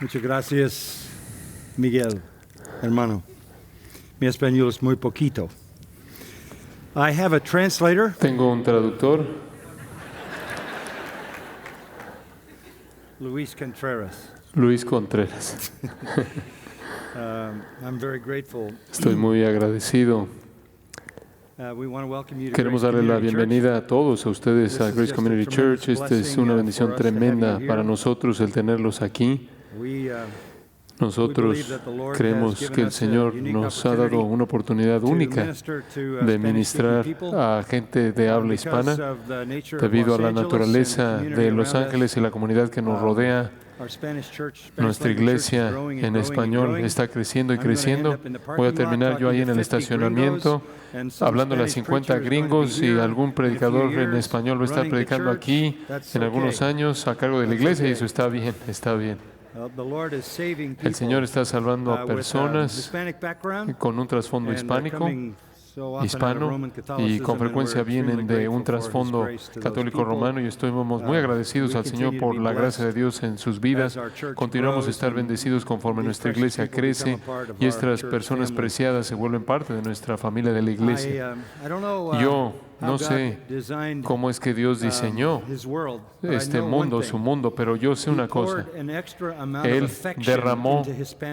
Muchas gracias, Miguel, hermano. Mi español es muy poquito. I have a translator. Tengo un traductor, Luis Contreras. Luis Contreras. I'm very grateful. Estoy muy agradecido. We want to welcome you to Queremos Grace darle la Community bienvenida a todos, a ustedes, a Grace Community Church. Esta es una bendición tremenda para nosotros el tenerlos aquí. Nosotros creemos que el Señor nos ha dado una oportunidad única de ministrar a gente de habla hispana debido a la naturaleza de Los Ángeles y la comunidad que nos rodea. Nuestra iglesia en español está creciendo y creciendo. Voy a terminar yo ahí en el estacionamiento hablando a 50 gringos y algún predicador en español va a estar predicando aquí en algunos años a cargo de la iglesia y eso está bien, está bien. El Señor está salvando a personas con un trasfondo hispano y con frecuencia vienen de un trasfondo católico romano y estamos muy agradecidos al Señor por la gracia de Dios en sus vidas. Continuamos a estar bendecidos conforme nuestra iglesia crece y estas personas preciadas se vuelven parte de nuestra familia de la iglesia. Yo no sé cómo es que Dios diseñó este mundo, su mundo, pero yo sé una cosa. Él derramó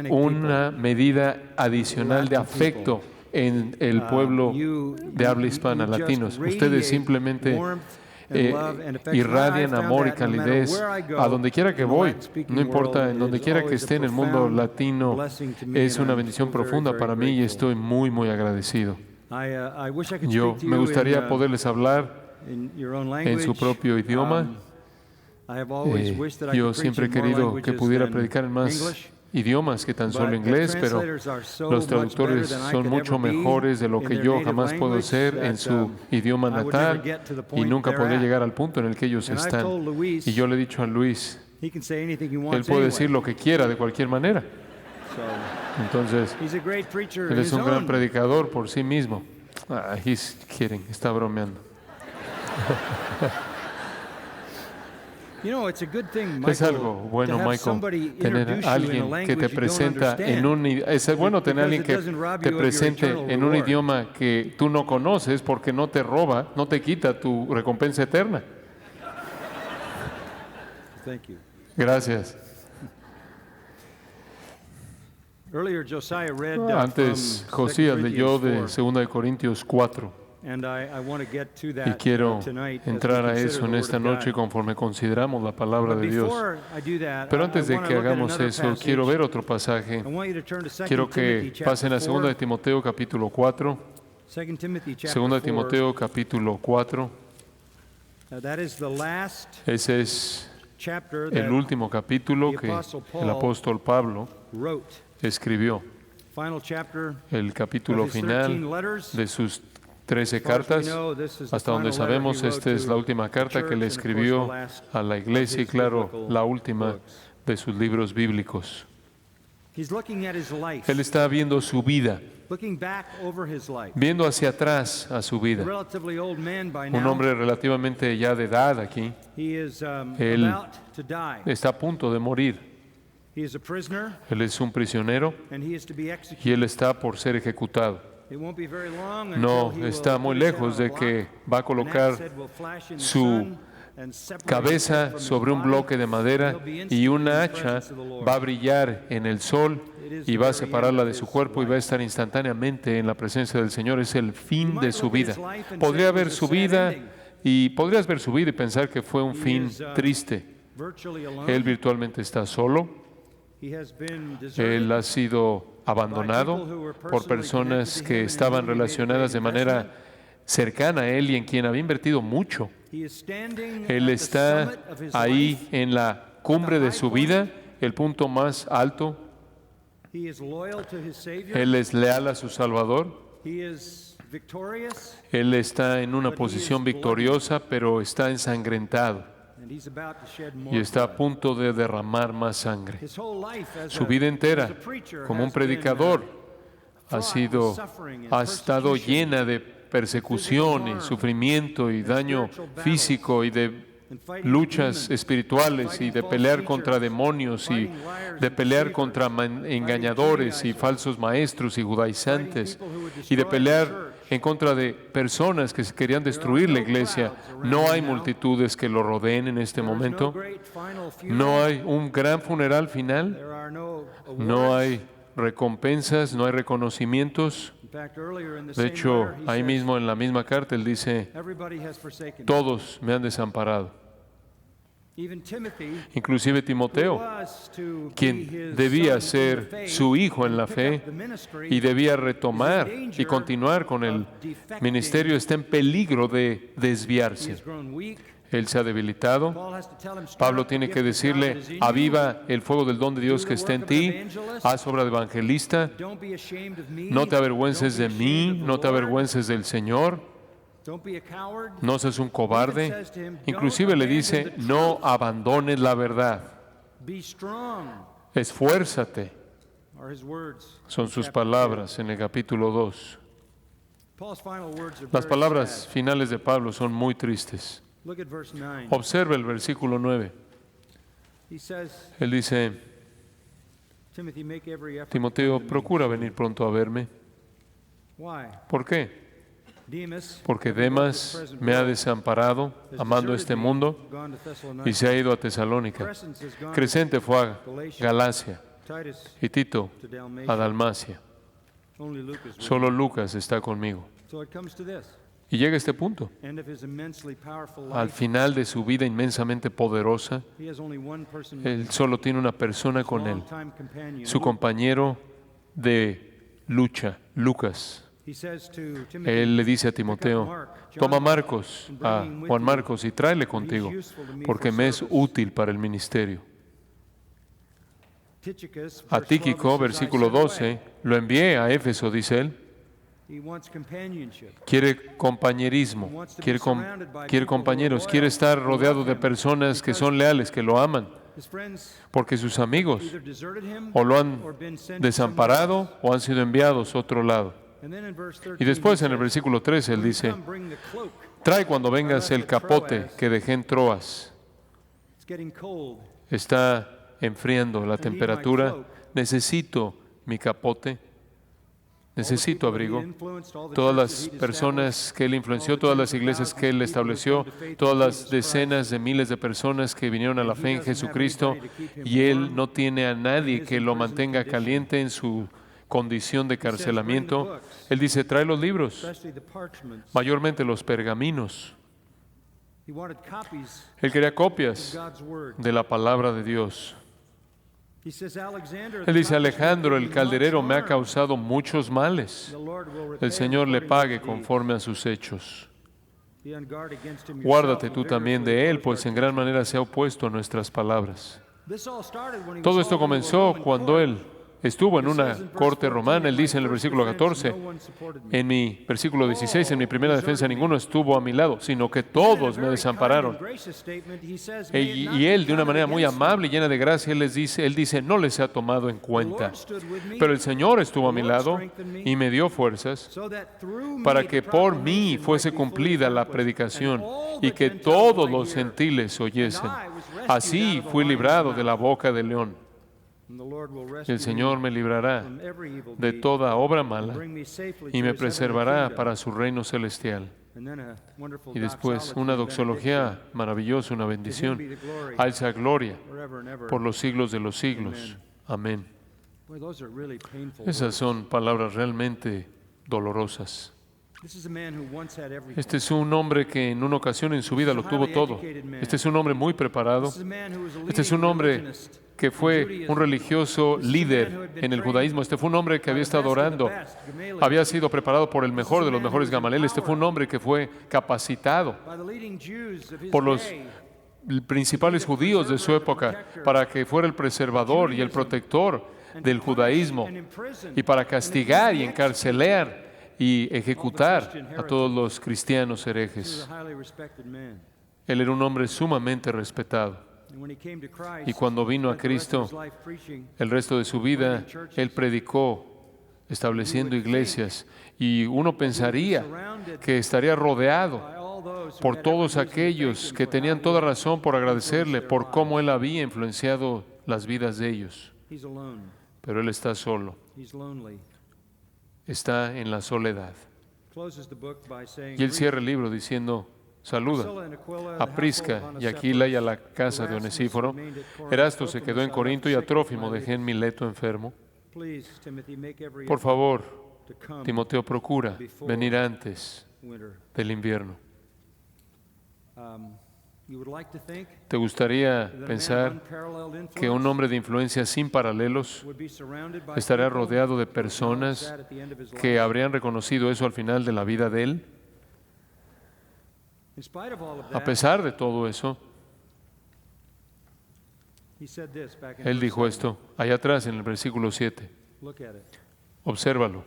una medida adicional de afecto en el pueblo de habla hispana, latinos. Ustedes simplemente irradian amor y calidez a donde quiera que voy. No importa, en donde quiera que esté en el mundo latino, es una bendición profunda para mí y estoy muy, muy agradecido. Yo me gustaría poderles hablar en su propio idioma. Yo siempre he querido que pudiera predicar en más idiomas que tan solo inglés, pero los traductores son mucho mejores de lo que yo jamás puedo ser en su idioma natal y nunca podré llegar al punto en el que ellos están. Y yo le he dicho a Luis, él puede decir lo que quiera de cualquier manera. Entonces, él es un gran predicador por sí mismo. He's kidding, está bromeando. Es algo bueno, Michael, tener a alguien que te presenta en un es bueno tener a alguien que te presente en un idioma que tú no conoces porque no te roba, no te quita tu recompensa eterna. Gracias. Antes Josías leyó de 2 Corintios 4. Y quiero entrar a eso en esta noche conforme consideramos la palabra de Dios. Pero antes de que hagamos eso, quiero ver otro pasaje. Quiero que pasen a 2 de Timoteo capítulo 4. 2 de Timoteo capítulo 4. Ese es el último capítulo que el apóstol Pablo escribió. El capítulo final de sus 13 cartas. Hasta donde sabemos, esta es la última carta que le escribió a la iglesia y, claro, la última de sus libros bíblicos. Él está viendo su vida, viendo hacia atrás a su vida. Un hombre relativamente ya de edad aquí. Él está a punto de morir. Él es un prisionero y él está por ser ejecutado. No está muy lejos de que va a colocar su cabeza sobre un bloque de madera y una hacha va a brillar en el sol y va a separarla de su cuerpo y va a estar instantáneamente en la presencia del Señor. Es el fin de su vida. Podrías ver su vida y pensar que fue un fin triste. Él virtualmente está solo. Él ha sido abandonado por personas que estaban relacionadas de manera cercana a él y en quien había invertido mucho. Él está ahí en la cumbre de su vida, el punto más alto. Él es leal a su Salvador. Él está en una posición victoriosa, pero está ensangrentado. y está a punto de derramar más sangre. Su vida entera, como un predicador, ha estado llena de persecución y sufrimiento y daño físico y de luchas espirituales y de pelear contra demonios y de pelear contra engañadores y falsos maestros y judaizantes y de pelear en contra de personas que querían destruir la iglesia. No hay multitudes que lo rodeen en este momento. No hay un gran funeral final. No hay recompensas, no hay reconocimientos. De hecho, ahí mismo en la misma carta él dice, todos me han desamparado. Inclusive Timoteo, quien debía ser su hijo en la fe y debía retomar y continuar con el ministerio, está en peligro de desviarse. Él se ha debilitado. Pablo tiene que decirle, aviva el fuego del don de Dios que está en ti, haz obra de evangelista, no te avergüences de mí, no te avergüences del Señor, no seas un cobarde. Inclusive le dice, no abandones la verdad, esfuérzate. Son sus palabras en el capítulo 2. Las palabras finales de Pablo son muy tristes. Observe el versículo 9. Él dice, Timoteo, procura venir pronto a verme. ¿Por qué? Porque Demas me ha desamparado, amando este mundo, y se ha ido a Tesalónica. Crescente fue a Galacia y Tito a Dalmacia. Solo Lucas está conmigo. Y llega a este punto. Al final de su vida inmensamente poderosa, él solo tiene una persona con él, su compañero de lucha, Lucas. Él le dice a Timoteo, toma a Juan Marcos y tráele contigo, porque me es útil para el ministerio. A Tíquico, versículo 12, lo envié a Éfeso, dice él. Quiere compañerismo, quiere compañeros, quiere estar rodeado de personas que son leales, que lo aman, porque sus amigos o lo han desamparado o han sido enviados a otro lado. Y después en el versículo 13 él dice, trae cuando vengas el capote que dejé en Troas. Está enfriando la temperatura, necesito mi capote. Necesito abrigo. Todas las personas que él influenció, todas las iglesias que él estableció, todas las decenas de miles de personas que vinieron a la fe en Jesucristo, y él no tiene a nadie que lo mantenga caliente en su condición de carcelamiento. Él dice, trae los libros, mayormente los pergaminos. Él quería copias de la palabra de Dios. Él dice, Alejandro, el calderero, me ha causado muchos males. El Señor le pague conforme a sus hechos. Guárdate tú también de él, pues en gran manera se ha opuesto a nuestras palabras. Todo esto comenzó cuando él estuvo en una corte romana. Él dice en el versículo 14, en mi versículo 16, en mi primera defensa ninguno estuvo a mi lado, sino que todos me desampararon. Y él, de una manera muy amable y llena de gracia, él dice, no les ha tomado en cuenta. Pero el Señor estuvo a mi lado y me dio fuerzas para que por mí fuese cumplida la predicación y que todos los gentiles oyesen. Así fui librado de la boca del león. El Señor me librará de toda obra mala y me preservará para su reino celestial. Y después una doxología maravillosa, una bendición. A Él sea gloria por los siglos de los siglos. Amén. Esas son palabras realmente dolorosas. Este es un hombre que en una ocasión en su vida lo tuvo todo. Este es un hombre muy preparado. Este es un hombre que fue un religioso líder en el judaísmo. Este fue un hombre que había estado orando. Había sido preparado por el mejor de los mejores Gamaliel. Este fue un hombre que fue capacitado por los principales judíos de su época para que fuera el preservador y el protector del judaísmo y para castigar y encarcelar y ejecutar a todos los cristianos herejes. Él era un hombre sumamente respetado. Y cuando vino a Cristo, el resto de su vida, Él predicó, estableciendo iglesias. Y uno pensaría que estaría rodeado por todos aquellos que tenían toda razón por agradecerle por cómo Él había influenciado las vidas de ellos. Pero Él está solo. Está en la soledad. Y Él cierra el libro diciendo: saluda a Prisca y a Aquila y a la casa de Onesíforo. Erasto se quedó en Corinto y a Trófimo dejé en Mileto enfermo. Por favor, Timoteo, procura venir antes del invierno. ¿Te gustaría pensar que un hombre de influencia sin paralelos estará rodeado de personas que habrían reconocido eso al final de la vida de él? A pesar de todo eso, él dijo esto allá atrás en el versículo 7. Obsérvalo.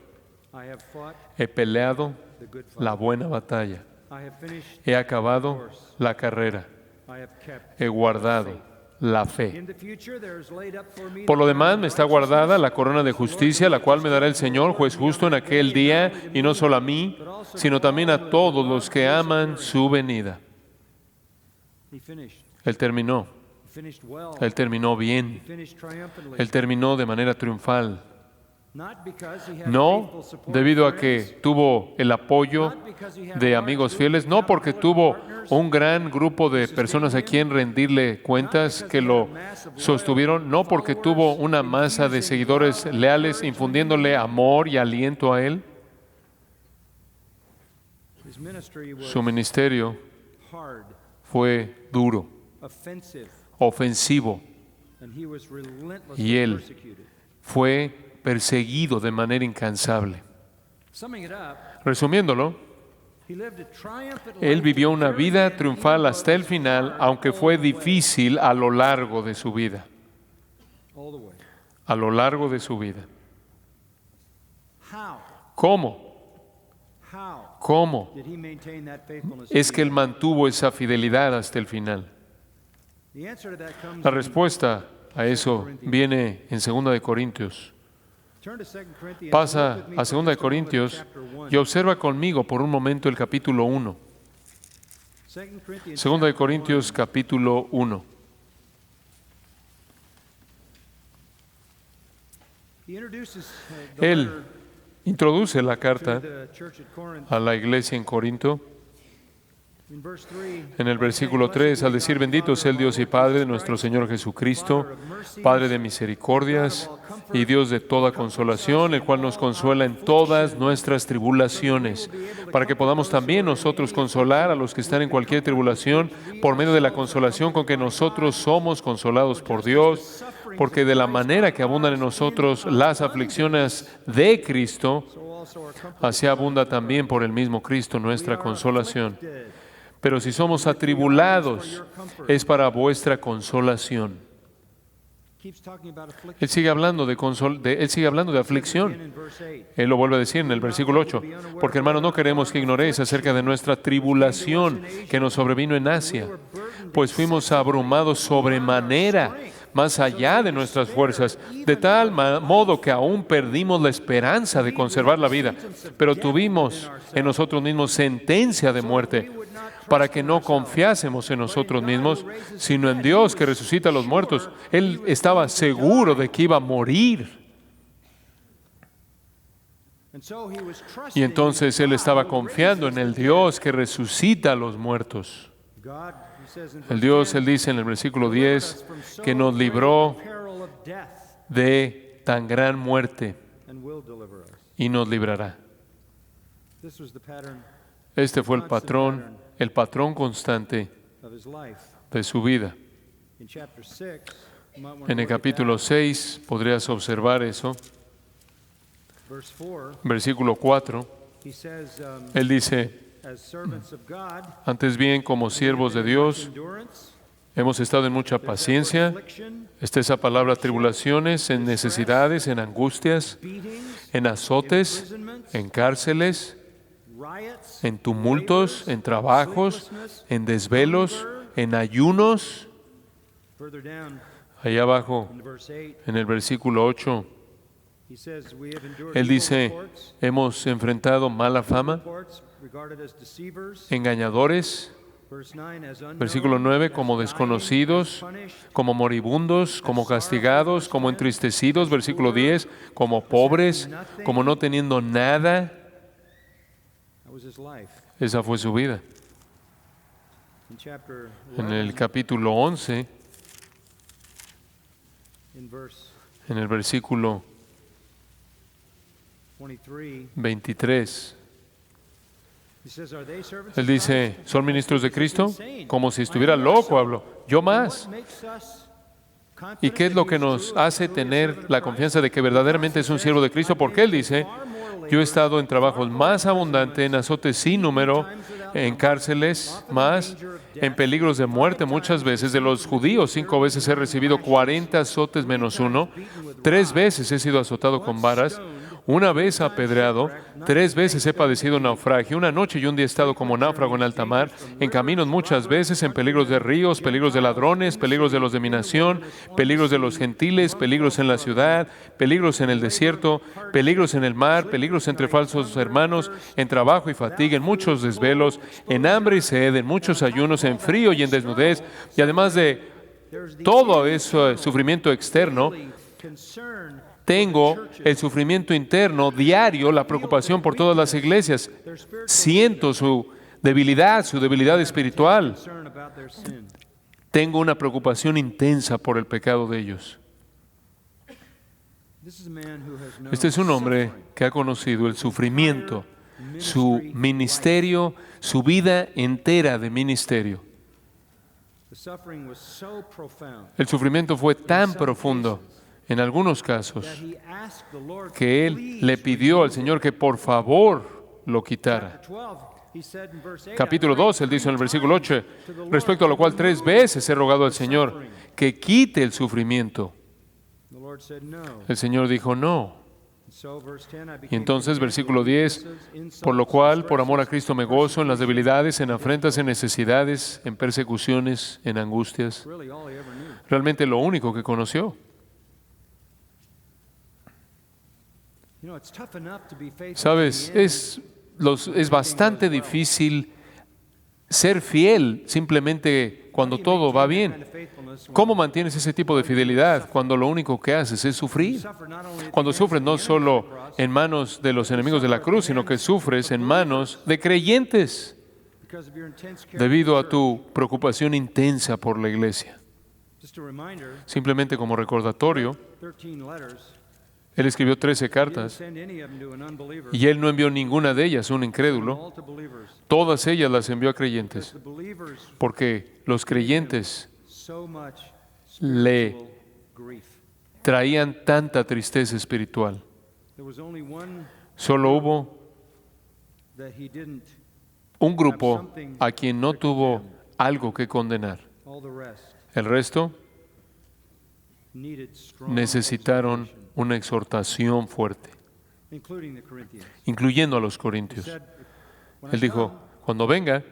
He peleado la buena batalla. He acabado la carrera. He guardado la fe. Por lo demás, me está guardada la corona de justicia, la cual me dará el Señor, juez justo, en aquel día, y no solo a mí, sino también a todos los que aman su venida. Él terminó. Él terminó bien. Él terminó de manera triunfal. No debido a que tuvo el apoyo de amigos fieles, no porque tuvo un gran grupo de personas a quien rendirle cuentas que lo sostuvieron, no porque tuvo una masa de seguidores leales infundiéndole amor y aliento a él. Su ministerio fue duro, ofensivo, y él fue perseguido de manera incansable. Resumiéndolo, él vivió una vida triunfal hasta el final, aunque fue difícil a lo largo de su vida. A lo largo de su vida. ¿Cómo? ¿Cómo es que él mantuvo esa fidelidad hasta el final? La respuesta a eso viene en 2 de Corintios. Pasa a 2 de Corintios y observa conmigo por un momento el capítulo 1. 2 de Corintios capítulo 1. Él introduce la carta a la iglesia en Corinto. En el versículo 3, al decir: bendito sea el Dios y Padre de nuestro Señor Jesucristo, Padre de misericordias y Dios de toda consolación, el cual nos consuela en todas nuestras tribulaciones, para que podamos también nosotros consolar a los que están en cualquier tribulación, por medio de la consolación con que nosotros somos consolados por Dios, porque de la manera que abundan en nosotros las aflicciones de Cristo, así abunda también por el mismo Cristo nuestra consolación. Pero si somos atribulados, es para vuestra consolación. Él sigue hablando de aflicción. Él lo vuelve a decir en el versículo 8. Porque, hermanos, no queremos que ignoréis acerca de nuestra tribulación que nos sobrevino en Asia, pues fuimos abrumados sobremanera, más allá de nuestras fuerzas, de tal modo que aún perdimos la esperanza de conservar la vida, pero tuvimos en nosotros mismos sentencia de muerte, para que no confiásemos en nosotros mismos, sino en Dios que resucita a los muertos. Él estaba seguro de que iba a morir. Y entonces él estaba confiando en el Dios que resucita a los muertos. El Dios, él dice en el versículo 10, que nos libró de tan gran muerte y nos librará. Este fue el patrón constante de su vida. En el capítulo 6 podrías observar eso. Versículo 4, él dice: antes bien, como siervos de Dios, hemos estado en mucha paciencia. Está esa palabra: tribulaciones, en necesidades, en angustias, en azotes, en cárceles, en tumultos, en trabajos, en desvelos, en ayunos. Allá abajo, en el versículo 8, él dice, hemos enfrentado mala fama, engañadores. Versículo 9, como desconocidos, como moribundos, como castigados, como entristecidos. Versículo 10, como pobres, como no teniendo nada. Esa fue su vida. En el capítulo 11, en el versículo 23, él dice, ¿son ministros de Cristo? Como si estuviera loco, hablo. Yo más. ¿Y qué es lo que nos hace tener la confianza de que verdaderamente es un siervo de Cristo? Porque él dice, yo he estado en trabajos más abundantes, en azotes sin número, en cárceles más, en peligros de muerte muchas veces. De los judíos, 5 veces he recibido 40 azotes menos uno. 3 veces he sido azotado con varas. 1 vez apedreado, 3 veces he padecido naufragio, 1 noche y 1 día he estado como náufrago en alta mar, en caminos muchas veces, en peligros de ríos, peligros de ladrones, peligros de los de mi nación, peligros de los gentiles, peligros en la ciudad, peligros en el desierto, peligros en el mar, peligros entre falsos hermanos, en trabajo y fatiga, en muchos desvelos, en hambre y sed, en muchos ayunos, en frío y en desnudez, y además de todo ese sufrimiento externo, tengo el sufrimiento interno diario, la preocupación por todas las iglesias. Siento su debilidad espiritual. Tengo una preocupación intensa por el pecado de ellos. Este es un hombre que ha conocido el sufrimiento, su ministerio, su vida entera de ministerio. El sufrimiento fue tan profundo en algunos casos, que él le pidió al Señor que por favor lo quitara. Capítulo 2, él dice en el versículo 8, respecto a lo cual 3 veces he rogado al Señor que quite el sufrimiento. El Señor dijo no. Y entonces, versículo 10, por lo cual, por amor a Cristo me gozo en las debilidades, en afrentas, en necesidades, en persecuciones, en angustias. Realmente lo único que conoció. Sabes, es bastante difícil ser fiel simplemente cuando todo va bien. ¿Cómo mantienes ese tipo de fidelidad cuando lo único que haces es sufrir? Cuando sufres no solo en manos de los enemigos de la cruz, sino que sufres en manos de creyentes debido a tu preocupación intensa por la iglesia. Simplemente como recordatorio, él escribió 13 cartas y él no envió ninguna de ellas a un incrédulo. Todas ellas las envió a creyentes, porque los creyentes le traían tanta tristeza espiritual. Solo hubo un grupo a quien no tuvo algo que condenar. El resto necesitaron una exhortación fuerte, incluyendo a los corintios. Él dijo, cuando venga,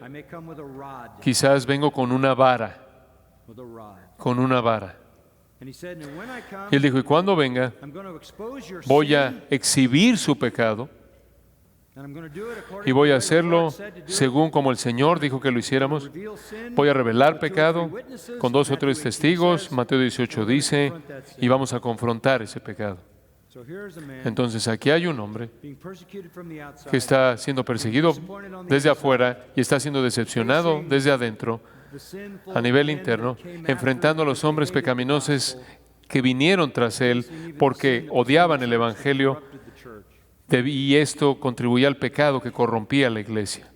quizás vengo con una vara. Y él dijo, y cuando venga, voy a exhibir su pecado y voy a hacerlo según como el Señor dijo que lo hiciéramos. Voy a revelar pecado con 2 o 3 testigos, Mateo 18 dice, y vamos a confrontar ese pecado. Entonces aquí hay un hombre que está siendo perseguido desde afuera y está siendo decepcionado desde adentro, a nivel interno, enfrentando a los hombres pecaminosos que vinieron tras él porque odiaban el Evangelio. Y esto contribuía al pecado que corrompía la iglesia.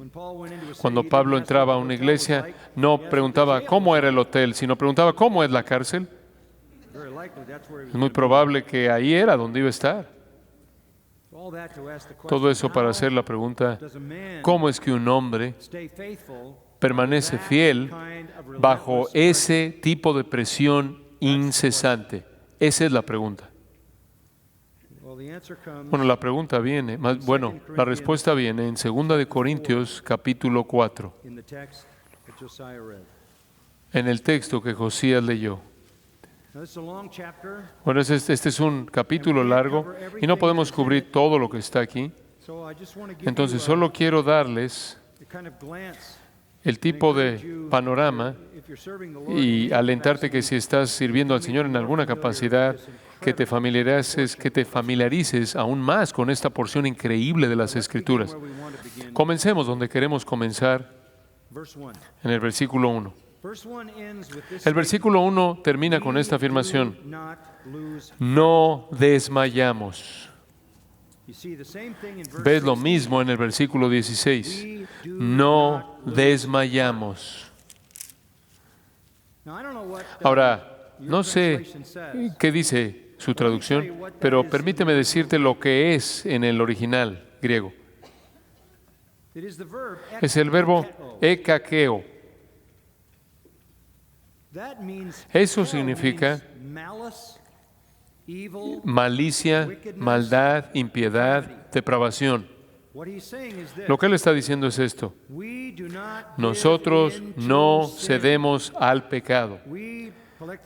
Cuando Pablo entraba a una iglesia, no preguntaba cómo era el hotel, sino preguntaba cómo es la cárcel. Es muy probable que ahí era donde iba a estar. Todo eso para hacer la pregunta, ¿cómo es que un hombre permanece fiel bajo ese tipo de presión incesante? Esa es la pregunta. Bueno, la pregunta viene, la respuesta viene en 2 de Corintios capítulo 4, en el texto que Josías leyó. Bueno, este es un capítulo largo y no podemos cubrir todo lo que está aquí. Entonces, solo quiero darles el tipo de panorama y alentarte que si estás sirviendo al Señor en alguna capacidad, que te familiarices aún más con esta porción increíble de las Escrituras. Comencemos donde queremos comenzar, en el versículo 1. El versículo 1 termina con esta afirmación: no desmayamos. Ves lo mismo en el versículo 16. No desmayamos. Ahora, no sé qué dice su traducción, pero permíteme decirte lo que es en el original griego. Es el verbo ekakeo. Eso significa malicia, maldad, impiedad, depravación. Lo que él está diciendo es esto: nosotros no cedemos al pecado.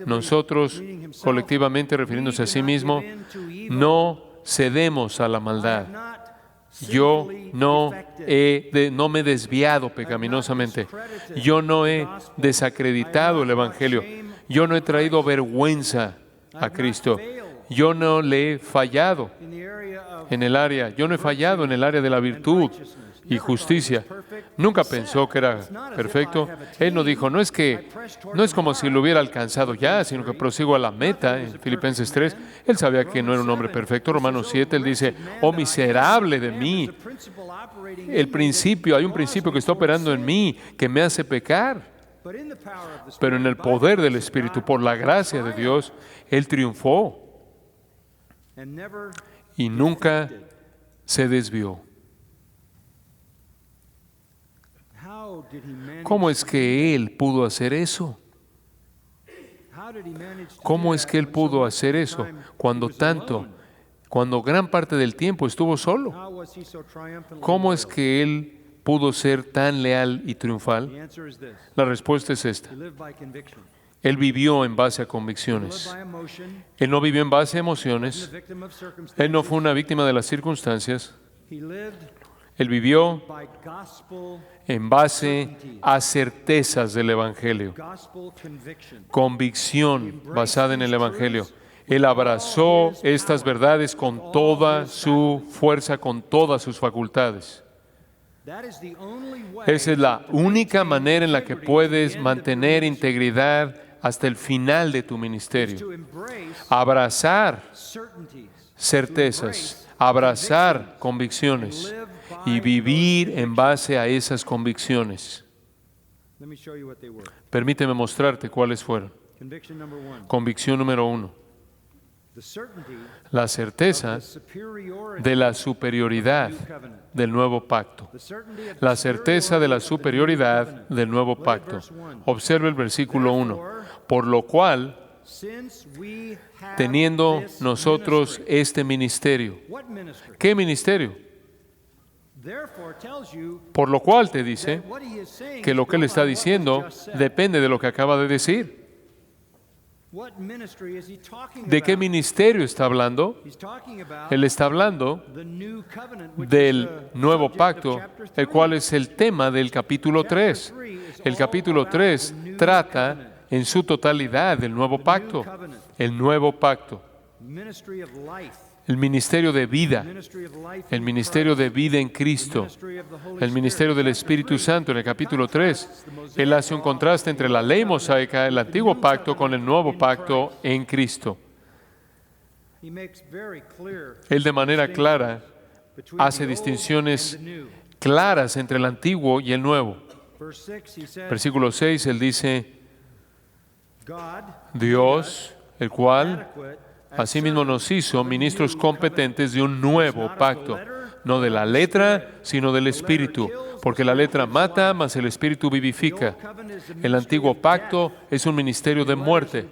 Nosotros, colectivamente refiriéndose a sí mismo, no cedemos a la maldad. Yo no me he desviado pecaminosamente. Yo no he desacreditado el Evangelio. Yo no he traído vergüenza a Cristo. Yo no le he fallado yo no he fallado en el área de la virtud y justicia. Nunca pensó que era perfecto. Él no dijo, no es como si lo hubiera alcanzado ya, sino que prosigo a la meta en Filipenses 3. Él sabía que no era un hombre perfecto. Romanos 7, él dice, oh miserable de mí. Hay un principio que está operando en mí que me hace pecar. Pero en el poder del Espíritu, por la gracia de Dios, Él triunfó y nunca se desvió. ¿Cómo es que Él pudo hacer eso? ¿Cómo es que Él pudo hacer eso cuando gran parte del tiempo estuvo solo? ¿Cómo es que Él pudo ser tan leal y triunfal? La respuesta es esta. Él vivió en base a convicciones. Él no vivió en base a emociones. Él no fue una víctima de las circunstancias. Él vivió en base a certezas del Evangelio. Convicción basada en el Evangelio. Él abrazó estas verdades con toda su fuerza, con todas sus facultades. Esa es la única manera en la que puedes mantener integridad hasta el final de tu ministerio. Abrazar certezas, abrazar convicciones y vivir en base a esas convicciones. Permíteme mostrarte cuáles fueron. Convicción número 1. La certeza de la superioridad del nuevo pacto. La certeza de la superioridad del nuevo pacto. Observe el versículo 1. Por lo cual, teniendo nosotros este ministerio. ¿Qué ministerio? Por lo cual te dice que lo que él está diciendo depende de lo que acaba de decir. ¿De qué ministerio está hablando? Él está hablando del nuevo pacto, el cual es el tema del capítulo 3. El capítulo 3 trata en su totalidad del nuevo pacto. El nuevo pacto. El ministerio de vida. El ministerio de vida en Cristo. El ministerio del Espíritu Santo en el capítulo 3. Él hace un contraste entre la ley mosaica, el antiguo pacto, con el nuevo pacto en Cristo. Él de manera clara hace distinciones claras entre el antiguo y el nuevo. Versículo 6, él dice, Dios, el cual asimismo nos hizo ministros competentes de un nuevo pacto, no de la letra, sino del Espíritu, porque la letra mata, mas el Espíritu vivifica. El antiguo pacto es un ministerio de muerte,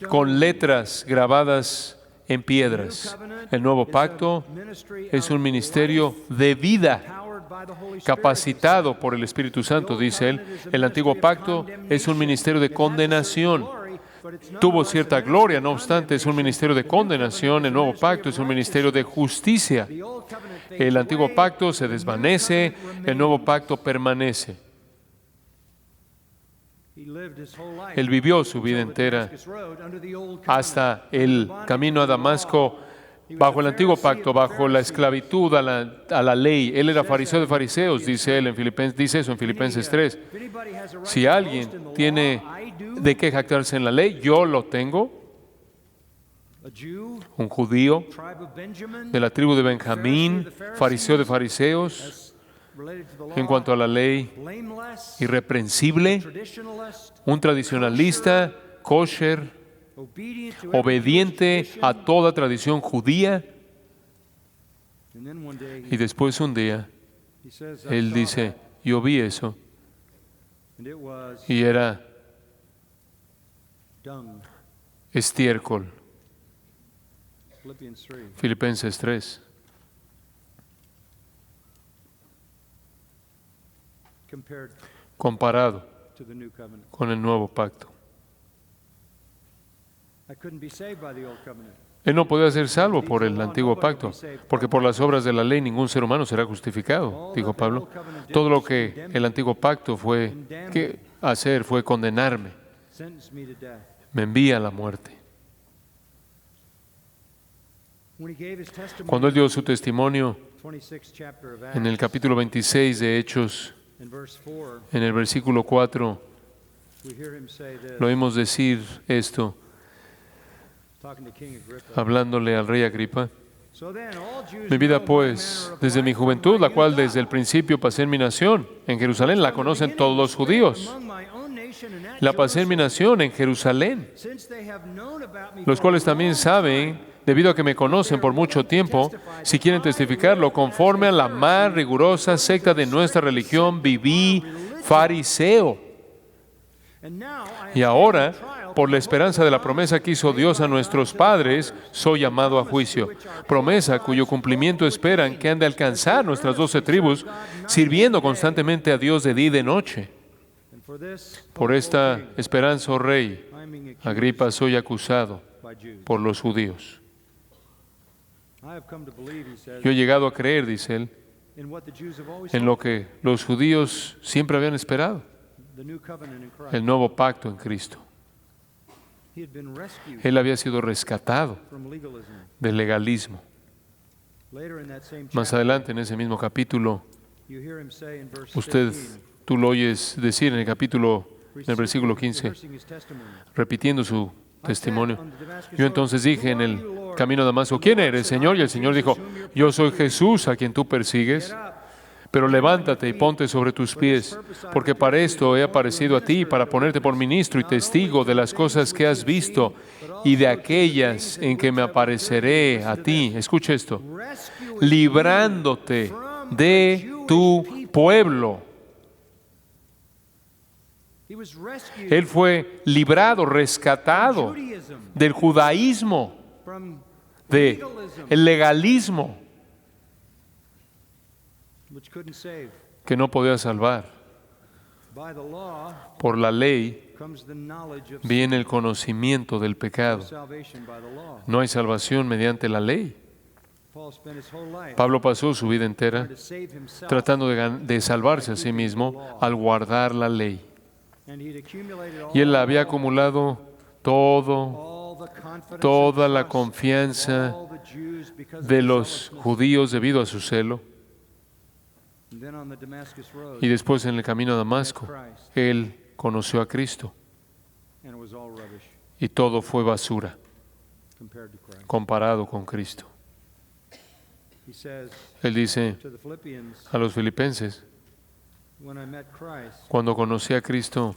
con letras grabadas en piedras. El nuevo pacto es un ministerio de vida, capacitado por el Espíritu Santo, dice él. El antiguo pacto es un ministerio de condenación. Tuvo cierta gloria, no obstante, es un ministerio de condenación. El nuevo pacto es un ministerio de justicia. El antiguo pacto se desvanece, el nuevo pacto permanece. Él vivió su vida entera hasta el camino a Damasco bajo el antiguo pacto, bajo la esclavitud a la ley. Él era fariseo de fariseos, dice él en Filipenses, dice eso en Filipenses 3. Si alguien tiene de qué jactarse en la ley, yo lo tengo. Un judío de la tribu de Benjamín, fariseo de fariseos, en cuanto a la ley, irreprensible, un tradicionalista, kosher, obediente a toda tradición judía. Y después un día, él dice, yo vi eso, y era estiércol. Filipenses 3. Comparado con el nuevo pacto. Él no podía ser salvo por el antiguo pacto, porque por las obras de la ley ningún ser humano será justificado, dijo Pablo. Todo lo que el antiguo pacto fue hacer fue condenarme. Me envía a la muerte. Cuando él dio su testimonio en el capítulo 26 de Hechos, en el versículo 4, lo oímos decir esto, hablándole al rey Agripa. Mi vida, pues, desde mi juventud, la cual desde el principio pasé en mi nación, en Jerusalén, la conocen todos los judíos. La pasé en mi nación, en Jerusalén, los cuales también saben, debido a que me conocen por mucho tiempo, si quieren testificarlo, conforme a la más rigurosa secta de nuestra religión, viví fariseo. Y ahora, por la esperanza de la promesa que hizo Dios a nuestros padres, soy llamado a juicio. Promesa cuyo cumplimiento esperan que han de alcanzar nuestras 12 tribus, sirviendo constantemente a Dios de día y de noche. Por esta esperanza, oh rey, Agripa, soy acusado por los judíos. Yo he llegado a creer, dice él, en lo que los judíos siempre habían esperado, el nuevo pacto en Cristo. Él había sido rescatado del legalismo. Más adelante, en ese mismo capítulo, tú lo oyes decir en el versículo 15, repitiendo su testimonio. Yo entonces dije en el camino a Damasco, ¿quién eres, Señor? Y el Señor dijo, yo soy Jesús a quien tú persigues. Pero levántate y ponte sobre tus pies, porque para esto he aparecido a ti, para ponerte por ministro y testigo de las cosas que has visto y de aquellas en que me apareceré a ti. Escucha esto, librándote de tu pueblo. Él fue librado, rescatado del judaísmo, del legalismo, que no podía salvar. Por la ley viene el conocimiento del pecado. No hay salvación mediante la ley. Pablo pasó su vida entera tratando de salvarse a sí mismo al guardar la ley. Y él había acumulado toda la confianza de los judíos debido a su celo. Y después en el camino a Damasco, él conoció a Cristo. Y todo fue basura comparado con Cristo. Él dice a los filipenses, cuando conocí a Cristo,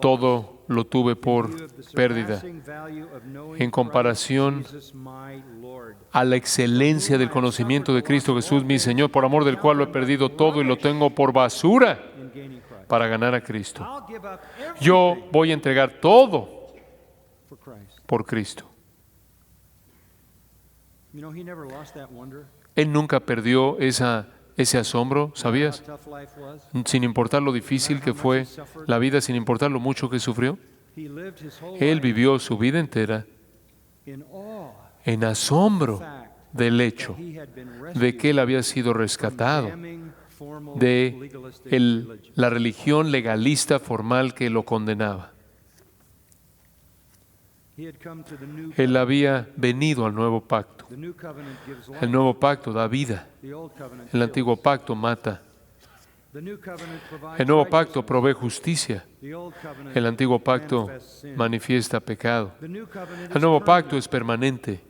todo lo tuve por pérdida en comparación a la excelencia del conocimiento de Cristo Jesús, mi Señor, por amor del cual lo he perdido todo y lo tengo por basura para ganar a Cristo. Yo voy a entregar todo por Cristo. Él nunca perdió ese asombro, ¿sabías? Sin importar lo difícil que fue la vida, sin importar lo mucho que sufrió. Él vivió su vida entera en asombro del hecho de que él había sido rescatado de la religión legalista formal que lo condenaba. Él había venido al nuevo pacto. El nuevo pacto da vida. El antiguo pacto mata. El nuevo pacto provee justicia. El antiguo pacto manifiesta pecado. El nuevo pacto es permanente.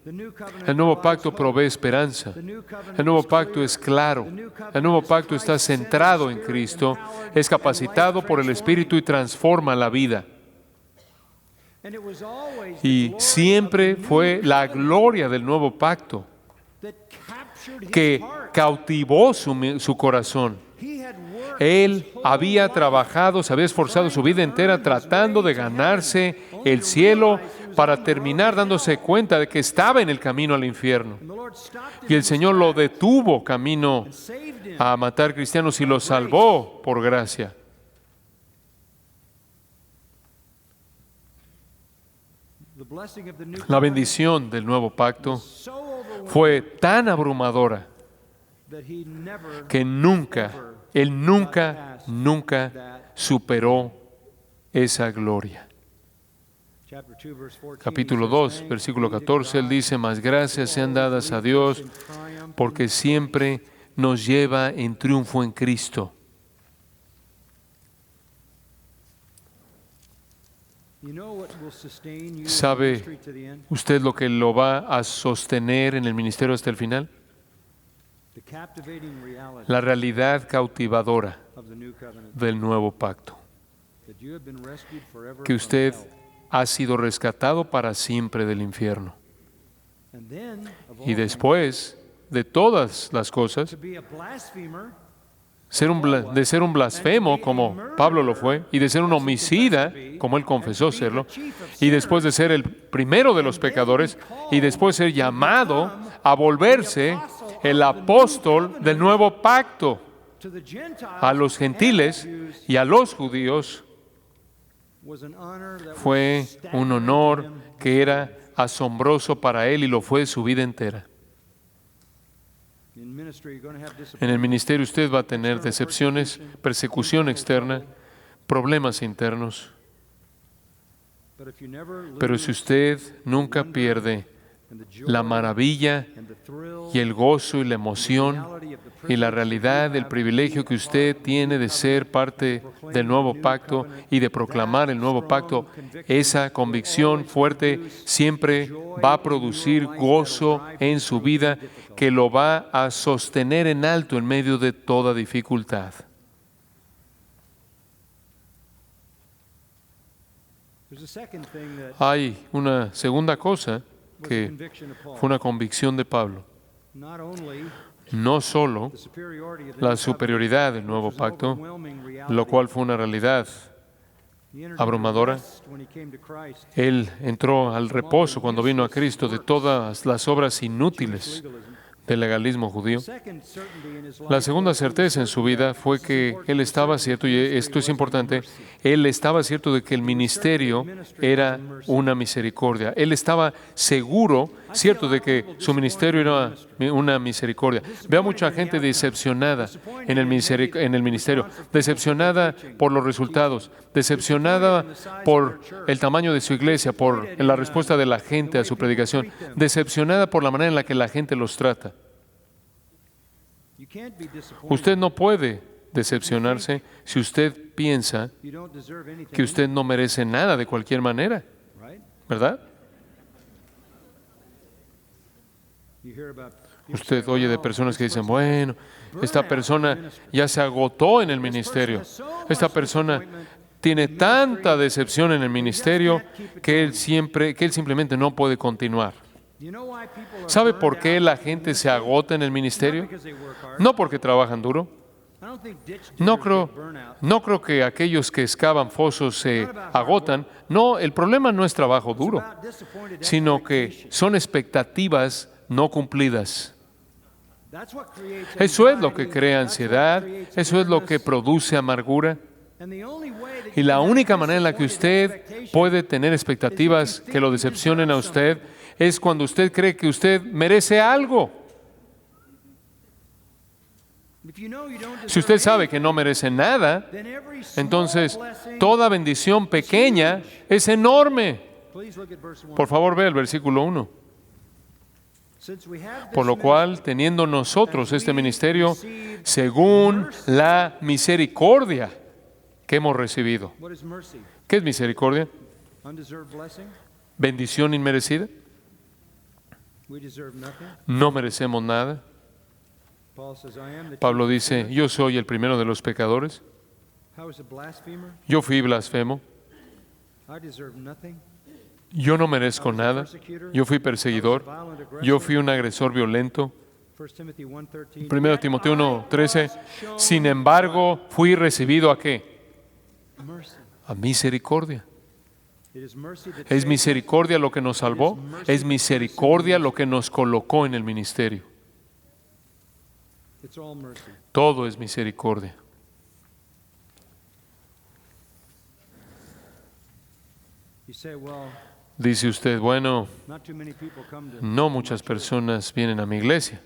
El nuevo pacto provee esperanza. El nuevo pacto es claro. El nuevo pacto está centrado en Cristo, es capacitado por el Espíritu y transforma la vida. Y siempre fue la gloria del nuevo pacto que cautivó su corazón. Él había trabajado, se había esforzado su vida entera tratando de ganarse el cielo para terminar dándose cuenta de que estaba en el camino al infierno. Y el Señor lo detuvo camino a matar cristianos y lo salvó por gracia. La bendición del nuevo pacto fue tan abrumadora que Él nunca superó esa gloria. Capítulo 2, versículo 14, Él dice: mas gracias sean dadas a Dios porque siempre nos lleva en triunfo en Cristo. ¿Sabe usted lo que lo va a sostener en el ministerio hasta el final? La realidad cautivadora del nuevo pacto. Que usted ha sido rescatado para siempre del infierno. Y después de todas las cosas, de ser un blasfemo como Pablo lo fue, y de ser un homicida como él confesó serlo, y después de ser el primero de los pecadores, y después ser llamado a volverse el apóstol del nuevo pacto a los gentiles y a los judíos, fue un honor que era asombroso para él y lo fue su vida entera. En el ministerio usted va a tener decepciones, persecución externa, problemas internos. Pero si usted nunca pierde la maravilla y el gozo y la emoción y la realidad del privilegio que usted tiene de ser parte del nuevo pacto y de proclamar el nuevo pacto, esa convicción fuerte siempre va a producir gozo en su vida que lo va a sostener en alto en medio de toda dificultad. Hay una segunda cosa que fue una convicción de Pablo. No solo la superioridad del nuevo pacto, lo cual fue una realidad abrumadora. Él entró al reposo cuando vino a Cristo de todas las obras inútiles del legalismo judío. La segunda certeza en su vida fue que él estaba cierto, y esto es importante, él estaba cierto de que el ministerio era una misericordia. Él estaba seguro, cierto, de que su ministerio era una misericordia. Ve a mucha gente decepcionada en el ministerio, decepcionada por los resultados, decepcionada por el tamaño de su iglesia, por la respuesta de la gente a su predicación, decepcionada por la manera en la que la gente los trata. Usted no puede decepcionarse si usted piensa que usted no merece nada de cualquier manera, ¿verdad? Usted oye de personas que dicen: bueno, esta persona ya se agotó en el ministerio, esta persona tiene tanta decepción en el ministerio que él simplemente no puede continuar. ¿Sabe por qué la gente se agota en el ministerio? No porque trabajan duro. No creo que aquellos que excavan fosos se agotan. No, el problema no es trabajo duro, sino que son expectativas no cumplidas. Eso es lo que crea ansiedad, eso es lo que produce amargura. Y la única manera en la que usted puede tener expectativas que lo decepcionen a usted es cuando usted cree que usted merece algo. Si usted sabe que no merece nada, entonces toda bendición pequeña es enorme. Por favor, ve el versículo 1. Por lo cual, teniendo nosotros este ministerio, según la misericordia que hemos recibido. ¿Qué es misericordia? Bendición inmerecida. No merecemos nada. Pablo dice, yo soy el primero de los pecadores. Yo fui blasfemo. Yo no merezco nada. Yo fui perseguidor. Yo fui un agresor violento. 1 Timoteo 1:13. Sin embargo, fui recibido ¿a qué? A misericordia. Es misericordia lo que nos salvó. Es misericordia lo que nos colocó en el ministerio. Todo es misericordia. Dice usted, bueno, no muchas personas vienen a mi iglesia.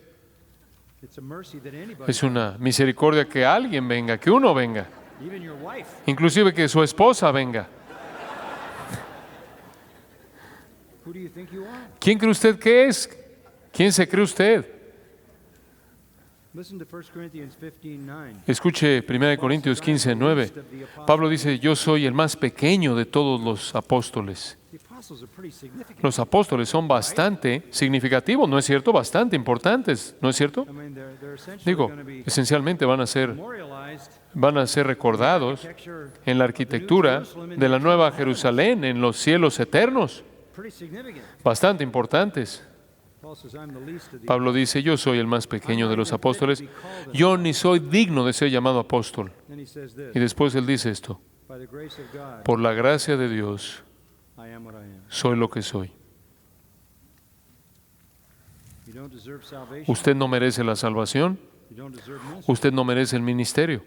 Es una misericordia que alguien venga, que uno venga. Inclusive que su esposa venga. ¿Quién cree usted que es? ¿Quién se cree usted? Escuche 1 Corintios 15:9. Pablo dice, yo soy el más pequeño de todos los apóstoles. Los apóstoles son bastante significativos, ¿no es cierto? Bastante importantes, ¿no es cierto? Digo, esencialmente van a ser recordados en la arquitectura de la Nueva Jerusalén, en los cielos eternos. Bastante importantes. Pablo dice, yo soy el más pequeño de los apóstoles, yo ni soy digno de ser llamado apóstol. Y después él dice esto, por la gracia de Dios, soy lo que soy. Usted no merece la salvación, usted no merece el ministerio.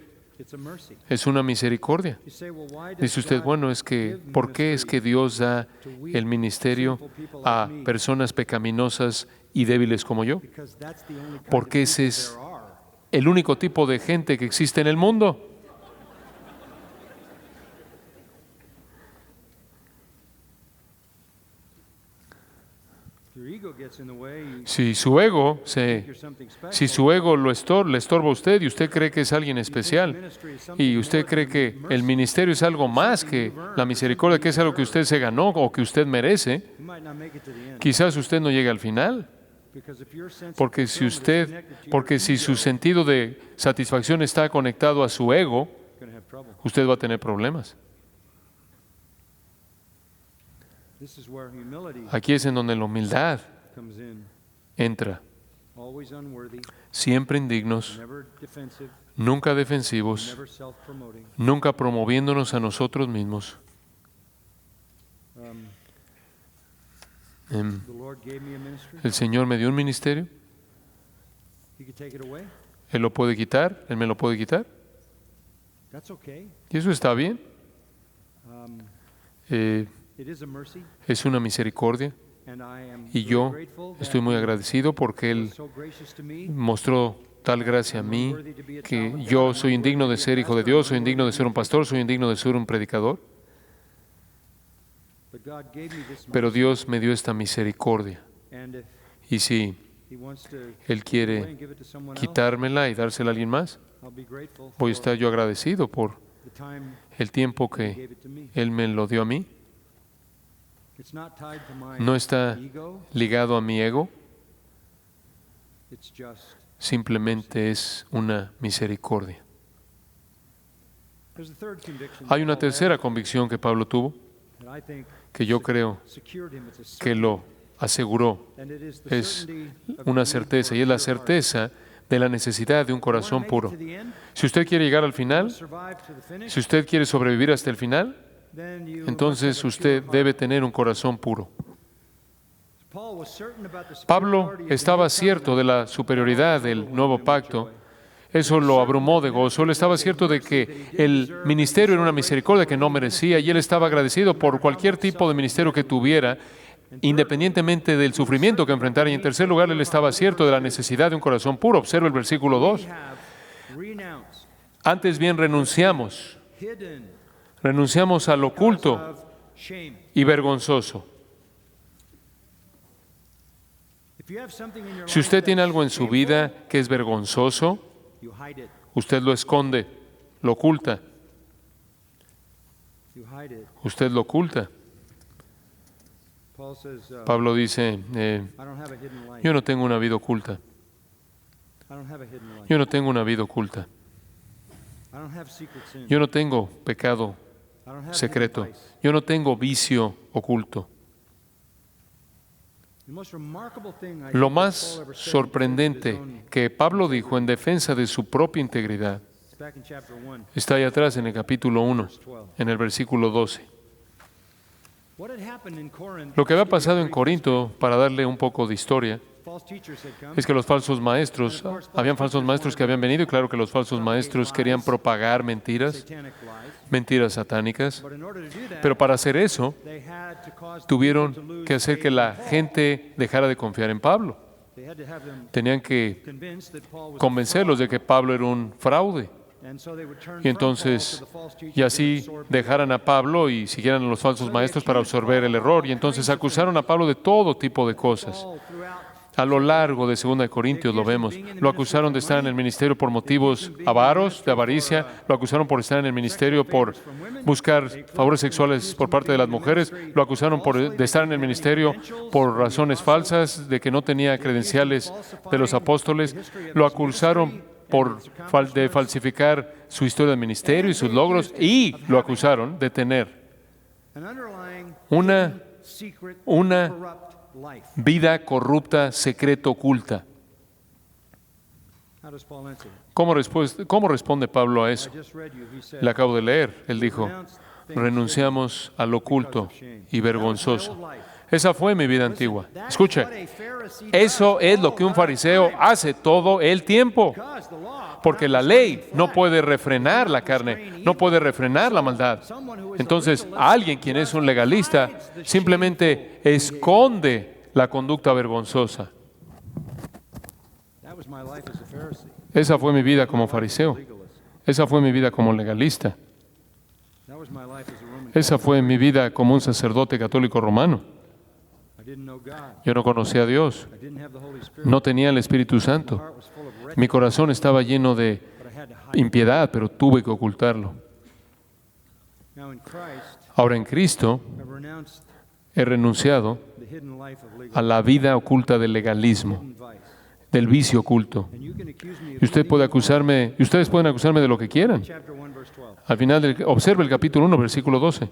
Es una misericordia. Dice usted, bueno, es que, ¿por qué es que Dios da el ministerio a personas pecaminosas y débiles como yo? Porque ese es el único tipo de gente que existe en el mundo. Si su ego le estorba a usted y usted cree que es alguien especial y usted cree que el ministerio es algo más que la misericordia, que es algo que usted se ganó o que usted merece, quizás usted no llegue al final. Porque si su sentido de satisfacción está conectado a su ego, usted va a tener problemas. Aquí es en donde la humildad entra. Siempre indignos, nunca defensivos, nunca promoviéndonos a nosotros mismos. El Señor me dio un ministerio. Él lo puede quitar, Él me lo puede quitar. Y eso está bien. Es una misericordia. Y yo estoy muy agradecido porque Él mostró tal gracia a mí que yo soy indigno de ser hijo de Dios, soy indigno de ser un pastor, soy indigno de ser un predicador. Pero Dios me dio esta misericordia. Y si Él quiere quitármela y dársela a alguien más, voy a estar yo agradecido por el tiempo que Él me lo dio a mí. No está ligado a mi ego, simplemente es una misericordia. Hay una tercera convicción que Pablo tuvo, que yo creo que lo aseguró. Es una certeza, y es la certeza de la necesidad de un corazón puro. Si usted quiere llegar al final, si usted quiere sobrevivir hasta el final, entonces usted debe tener un corazón puro. Pablo estaba cierto de la superioridad del nuevo pacto. Eso lo abrumó de gozo. Él estaba cierto de que el ministerio era una misericordia que no merecía y él estaba agradecido por cualquier tipo de ministerio que tuviera, independientemente del sufrimiento que enfrentara. Y en tercer lugar, él estaba cierto de la necesidad de un corazón puro. Observa el versículo 2. Antes bien renunciamos al oculto y vergonzoso. Si usted tiene algo en su vida que es vergonzoso, usted lo esconde, lo oculta. Usted lo oculta. Pablo dice, yo no tengo una vida oculta. Yo no tengo una vida oculta. Yo no tengo pecado secreto. Yo no tengo vicio oculto. Lo más sorprendente que Pablo dijo en defensa de su propia integridad está ahí atrás en el capítulo 1, en el versículo 12. Lo que había pasado en Corinto, para darle un poco de historia, es que habían falsos maestros que habían venido, y claro que los falsos maestros querían propagar mentiras satánicas, pero para hacer eso, tuvieron que hacer que la gente dejara de confiar en Pablo. Tenían que convencerlos de que Pablo era un fraude. Y así dejaran a Pablo y siguieran a los falsos maestros para absorber el error. Y entonces acusaron a Pablo de todo tipo de cosas. A lo largo de 2 Corintios lo vemos. Lo acusaron de estar en el ministerio por motivos avaros, de avaricia. Lo acusaron por estar en el ministerio por buscar favores sexuales por parte de las mujeres. Lo acusaron de estar en el ministerio por razones falsas, de que no tenía credenciales de los apóstoles. Lo acusaron de falsificar su historia de ministerio y sus logros. Y lo acusaron de tener una vida corrupta, secreta, oculta. ¿Cómo responde Pablo a eso? Le acabo de leer. Él dijo, renunciamos al oculto y vergonzoso. Esa fue mi vida antigua. Escuche, eso es lo que un fariseo hace todo el tiempo. Porque la ley no puede refrenar la carne, no puede refrenar la maldad. Entonces, alguien quien es un legalista simplemente esconde la conducta vergonzosa. Esa fue mi vida como fariseo. Esa fue mi vida como legalista. Esa fue mi vida como un sacerdote católico romano. Yo no conocía a Dios. No tenía el Espíritu Santo. Mi corazón estaba lleno de impiedad, pero tuve que ocultarlo. Ahora en Cristo he renunciado a la vida oculta del legalismo, del vicio oculto. Y ustedes pueden acusarme de lo que quieran. Al final, observe el capítulo 1, versículo 12.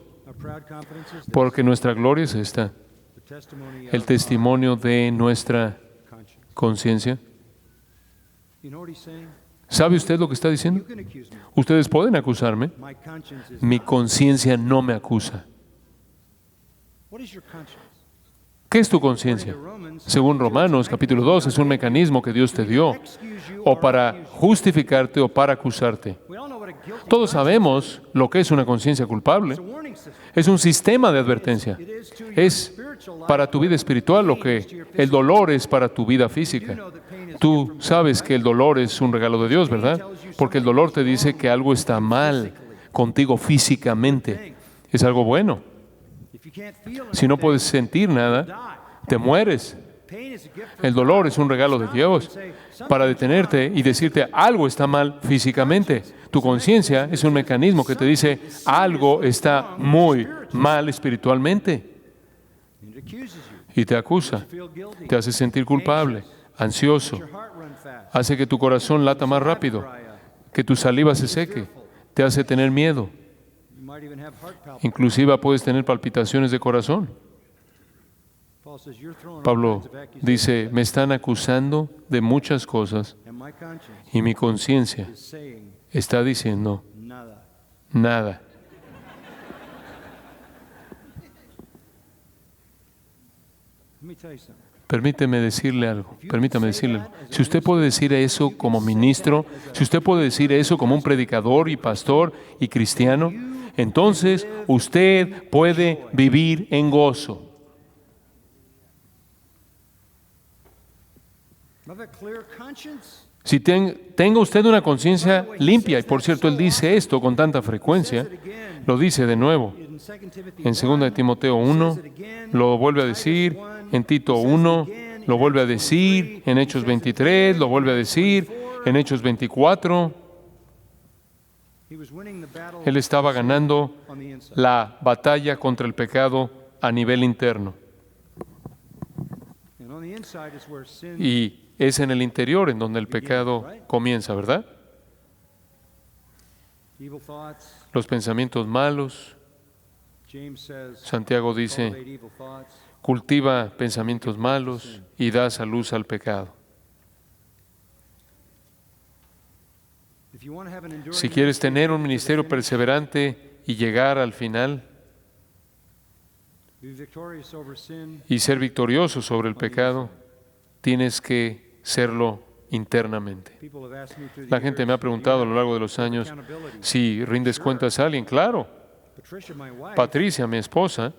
Porque nuestra gloria es esta, el testimonio de nuestra conciencia. ¿Sabe usted lo que está diciendo? Ustedes pueden acusarme. Mi conciencia no me acusa. ¿Qué es tu conciencia? Según Romanos capítulo 2, es un mecanismo que Dios te dio, o para justificarte o para acusarte. Todos sabemos lo que es una conciencia culpable. Es un sistema de advertencia. Es para tu vida espiritual lo que el dolor es para tu vida física. Tú sabes que el dolor es un regalo de Dios, ¿verdad? Porque el dolor te dice que algo está mal contigo físicamente. Es algo bueno. Si no puedes sentir nada, te mueres. El dolor es un regalo de Dios para detenerte y decirte algo está mal físicamente. Tu conciencia es un mecanismo que te dice algo está muy mal espiritualmente y te acusa, te hace sentir culpable, ansioso, hace que tu corazón lata más rápido, que tu saliva se seque, te hace tener miedo. Inclusive puedes tener palpitaciones de corazón. Pablo dice, me están acusando de muchas cosas y mi conciencia está diciendo nada. Permítame decirle algo. Si usted puede decir eso como ministro, si usted puede decir eso como un predicador y pastor y cristiano, entonces usted puede vivir en gozo. Si tenga usted una conciencia limpia, y por cierto, él dice esto con tanta frecuencia, lo dice de nuevo. En 2 Timoteo 1, lo vuelve a decir, en Tito 1, lo vuelve a decir, en Hechos 23, lo vuelve a decir, en Hechos 24. Él estaba ganando la batalla contra el pecado a nivel interno. Y es en el interior en donde el pecado comienza, ¿verdad? Los pensamientos malos. Santiago dice, cultiva pensamientos malos y das a luz al pecado. Si quieres tener un ministerio perseverante y llegar al final y ser victorioso sobre el pecado, tienes que serlo internamente. La gente me ha preguntado a lo largo de los años si rindes cuentas a alguien. Claro, Patricia, mi esposa,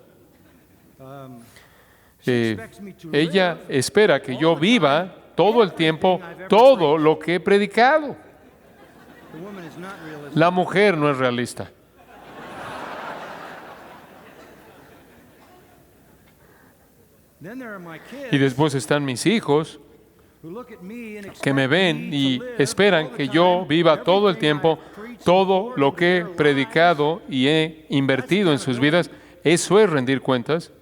ella espera que yo viva todo el tiempo todo lo que he predicado. La mujer no es realista. Y después están mis hijos que me ven y esperan que yo viva todo el tiempo todo lo que he predicado y he invertido en sus vidas. Eso es rendir cuentas.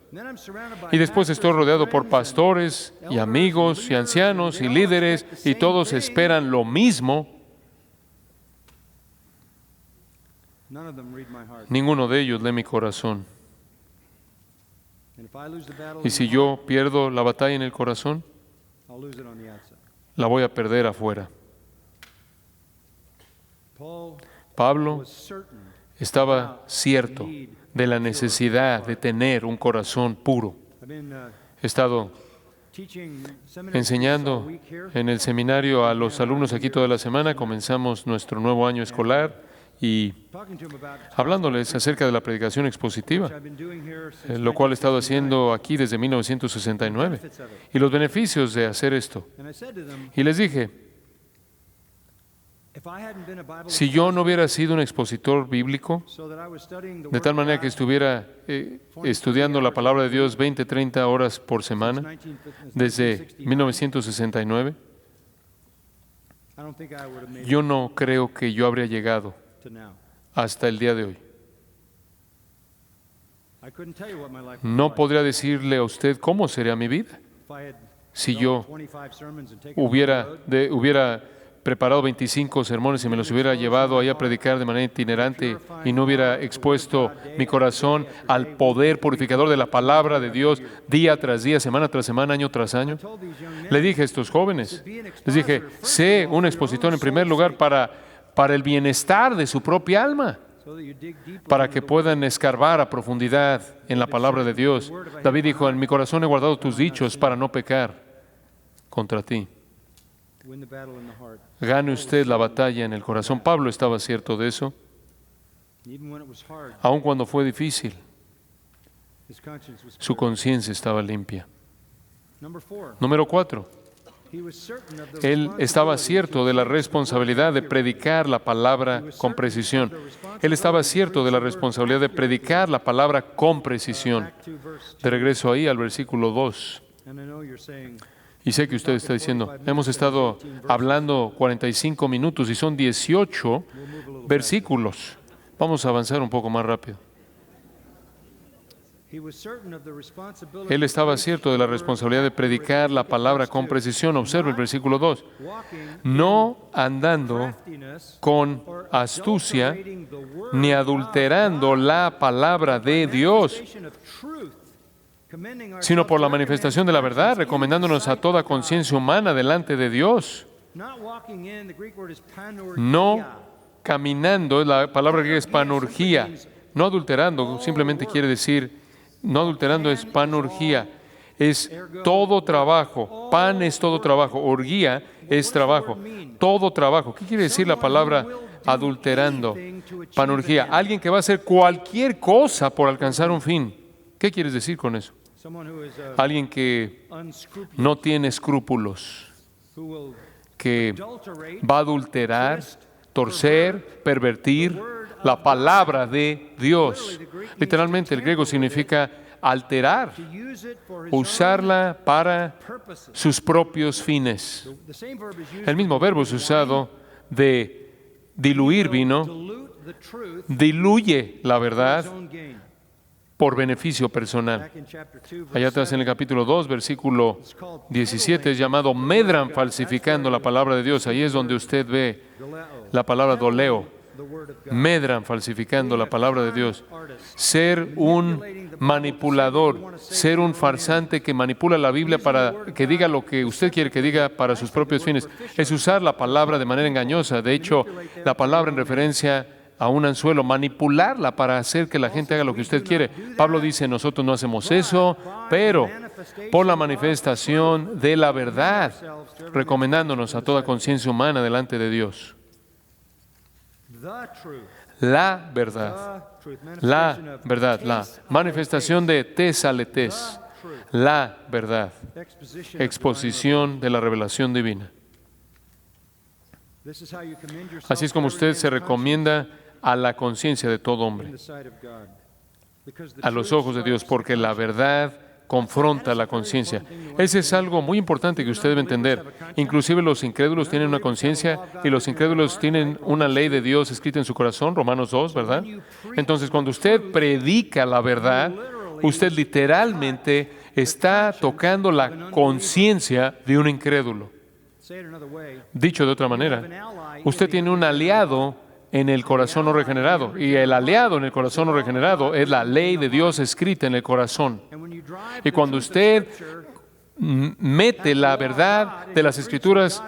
Y después estoy rodeado por pastores y amigos y ancianos y líderes y todos esperan lo mismo. Ninguno de ellos lee mi corazón. Y si yo pierdo la batalla en el corazón, la voy a perder afuera. Pablo estaba cierto de la necesidad de tener un corazón puro. He estado enseñando en el seminario a los alumnos aquí toda la semana. Comenzamos nuestro nuevo año escolar y hablándoles acerca de la predicación expositiva, lo cual he estado haciendo aquí desde 1969, y los beneficios de hacer esto. Y les dije, si yo no hubiera sido un expositor bíblico, de tal manera que estuviera estudiando la palabra de Dios 20, 30 horas por semana, desde 1969, yo no creo que yo habría llegado hasta el día de hoy. No podría decirle a usted cómo sería mi vida si yo hubiera preparado 25 sermones y me los hubiera llevado ahí a predicar de manera itinerante y no hubiera expuesto mi corazón al poder purificador de la palabra de Dios día tras día, semana tras semana, año tras año. Le dije a estos jóvenes, les dije, sé un expositor en primer lugar para el bienestar de su propia alma, para que puedan escarbar a profundidad en la palabra de Dios. David dijo, en mi corazón he guardado tus dichos para no pecar contra ti. Gane usted la batalla en el corazón. Pablo estaba cierto de eso. Aun cuando fue difícil, su conciencia estaba limpia. Número 4. Él estaba cierto de la responsabilidad de predicar la palabra con precisión. Él estaba cierto de la responsabilidad de predicar la palabra con precisión. De regreso ahí al versículo 2. Y sé que usted está diciendo, hemos estado hablando 45 minutos y son 18 versículos. Vamos a avanzar un poco más rápido. Él estaba cierto de la responsabilidad de predicar la palabra con precisión. Observe el versículo 2. No andando con astucia ni adulterando la palabra de Dios, sino por la manifestación de la verdad, recomendándonos a toda conciencia humana delante de Dios. No caminando, la palabra griega es panurgia. No adulterando, simplemente quiere decir, no adulterando es panurgia. es todo trabajo, pan es todo trabajo, orgía es trabajo, todo trabajo. ¿Qué quiere decir la palabra adulterando? Panorgía, alguien que va a hacer cualquier cosa por alcanzar un fin. ¿Qué quieres decir con eso? Alguien que no tiene escrúpulos, que va a adulterar, torcer, pervertir la palabra de Dios. Literalmente el griego significa alterar, usarla para sus propios fines. El mismo verbo es usado de diluir vino, diluye la verdad por beneficio personal. Allá atrás en el capítulo 2, versículo 17, es llamado medran falsificando la palabra de Dios. Ahí es donde usted ve la palabra doleo. Medran falsificando la palabra de Dios. Ser un manipulador, ser un farsante que manipula la Biblia para que diga lo que usted quiere que diga para sus propios fines, es usar la palabra de manera engañosa. De hecho, la palabra en referencia a un anzuelo, manipularla para hacer que la gente haga lo que usted quiere. Pablo dice, nosotros no hacemos eso, pero por la manifestación de la verdad, recomendándonos a toda conciencia humana delante de Dios. La verdad, la manifestación de tesaletes, la verdad, exposición de la revelación divina. Así es como usted se recomienda a la conciencia de todo hombre, a los ojos de Dios, porque la verdad confronta la conciencia. Ese es algo muy importante que usted debe entender. Inclusive los incrédulos tienen una conciencia y los incrédulos tienen una ley de Dios escrita en su corazón, Romanos 2, ¿verdad? Entonces, cuando usted predica la verdad, usted literalmente está tocando la conciencia de un incrédulo. Dicho de otra manera, usted tiene un aliado en el corazón no regenerado, y el aliado en el corazón no regenerado es la ley de Dios escrita en el corazón. Y cuando usted mete la verdad de las Escrituras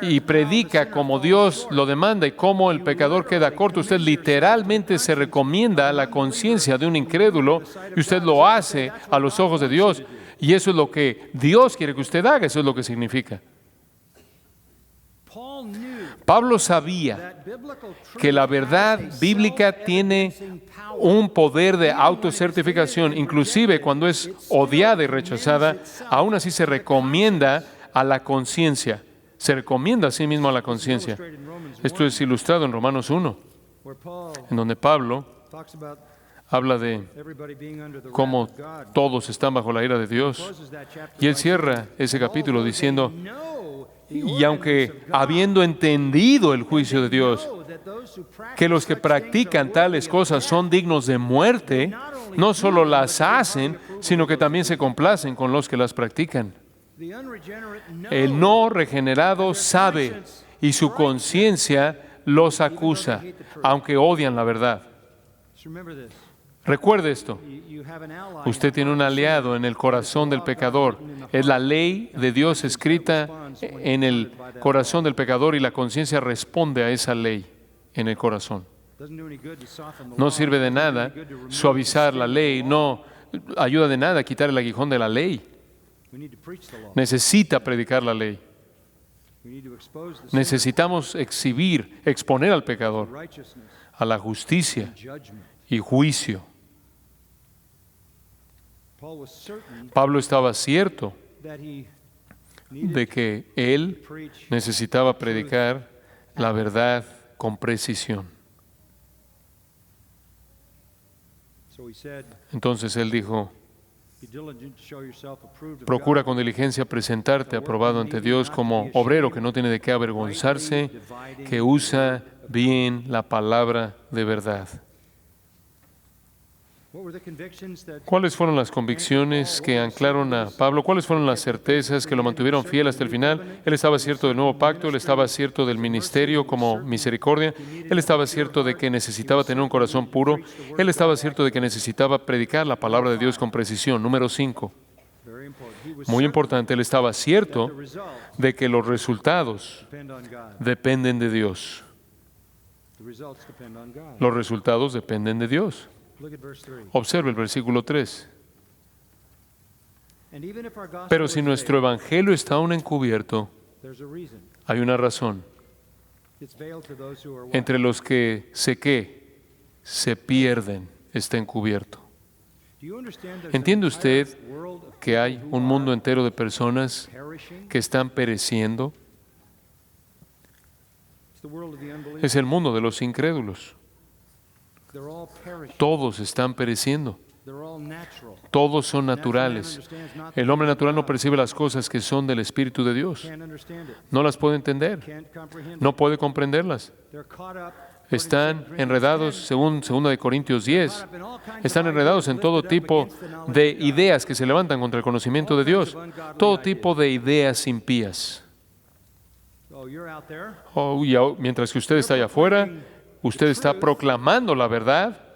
y predica como Dios lo demanda y como el pecador queda corto, usted literalmente se recomienda a la conciencia de un incrédulo y usted lo hace a los ojos de Dios. Y eso es lo que Dios quiere que usted haga, eso es lo que significa. Pablo sabía que la verdad bíblica tiene un poder de autocertificación, inclusive cuando es odiada y rechazada, aún así se recomienda a la conciencia, se recomienda a sí mismo a la conciencia. Esto es ilustrado en Romanos 1, en donde Pablo habla de cómo todos están bajo la ira de Dios. Y él cierra ese capítulo diciendo, y aunque habiendo entendido el juicio de Dios, que los que practican tales cosas son dignos de muerte, no solo las hacen, sino que también se complacen con los que las practican. El no regenerado sabe y su conciencia los acusa, aunque odian la verdad. Recuerde esto, usted tiene un aliado en el corazón del pecador. Es la ley de Dios escrita en el corazón del pecador y la conciencia responde a esa ley en el corazón. No sirve de nada suavizar la ley, no ayuda de nada quitar el aguijón de la ley. Necesita predicar la ley. Necesitamos exponer al pecador a la justicia y juicio. Pablo estaba cierto de que él necesitaba predicar la verdad con precisión. Entonces él dijo, procura con diligencia presentarte aprobado ante Dios como obrero que no tiene de qué avergonzarse, que usa bien la palabra de verdad. ¿Cuáles fueron las convicciones que anclaron a Pablo? ¿Cuáles fueron las certezas que lo mantuvieron fiel hasta el final? Él estaba cierto del nuevo pacto, él estaba cierto del ministerio como misericordia, él estaba cierto de que necesitaba tener un corazón puro, él estaba cierto de que necesitaba predicar la palabra de Dios con precisión. Número 5. Muy importante, él estaba cierto de que los resultados dependen de Dios. Los resultados dependen de Dios. Observe el versículo 3. Pero si nuestro evangelio está aún encubierto, hay una razón. Entre los que se pierden, está encubierto. ¿Entiende usted que hay un mundo entero de personas que están pereciendo? Es el mundo de los incrédulos. Todos están pereciendo. Todos son naturales. El hombre natural no percibe las cosas que son del Espíritu de Dios. No las puede entender. No puede comprenderlas. Están enredados, según 2 Corintios 10, están enredados en todo tipo de ideas que se levantan contra el conocimiento de Dios. Todo tipo de ideas impías. Mientras que usted está allá afuera, usted está proclamando la verdad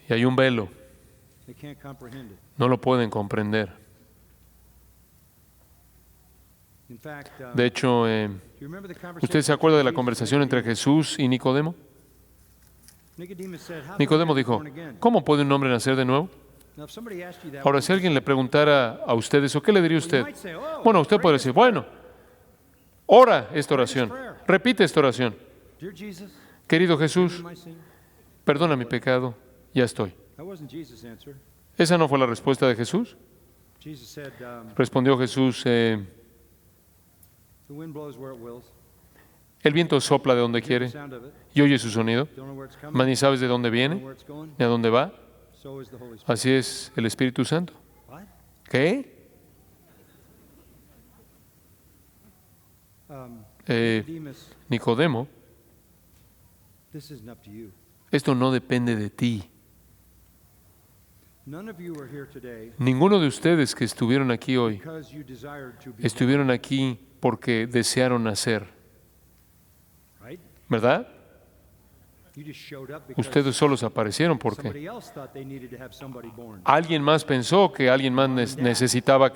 y hay un velo. No lo pueden comprender. De hecho, ¿usted se acuerda de la conversación entre Jesús y Nicodemo? Nicodemo dijo, ¿cómo puede un hombre nacer de nuevo? Ahora, si alguien le preguntara a usted eso, ¿qué le diría usted? Bueno, usted puede decir, bueno, ora esta oración, repite esta oración. Querido Jesús, perdona mi pecado, ya estoy. Esa no fue la respuesta de Jesús. Respondió Jesús, el viento sopla de donde quiere y oye su sonido, mas ni sabes de dónde viene ni a dónde va. Así es el Espíritu Santo. ¿Qué? Nicodemo, esto no depende de ti. Ninguno de ustedes que estuvieron aquí hoy estuvieron aquí porque desearon nacer, ¿verdad? Ustedes solos aparecieron porque alguien más pensó que alguien más necesitaba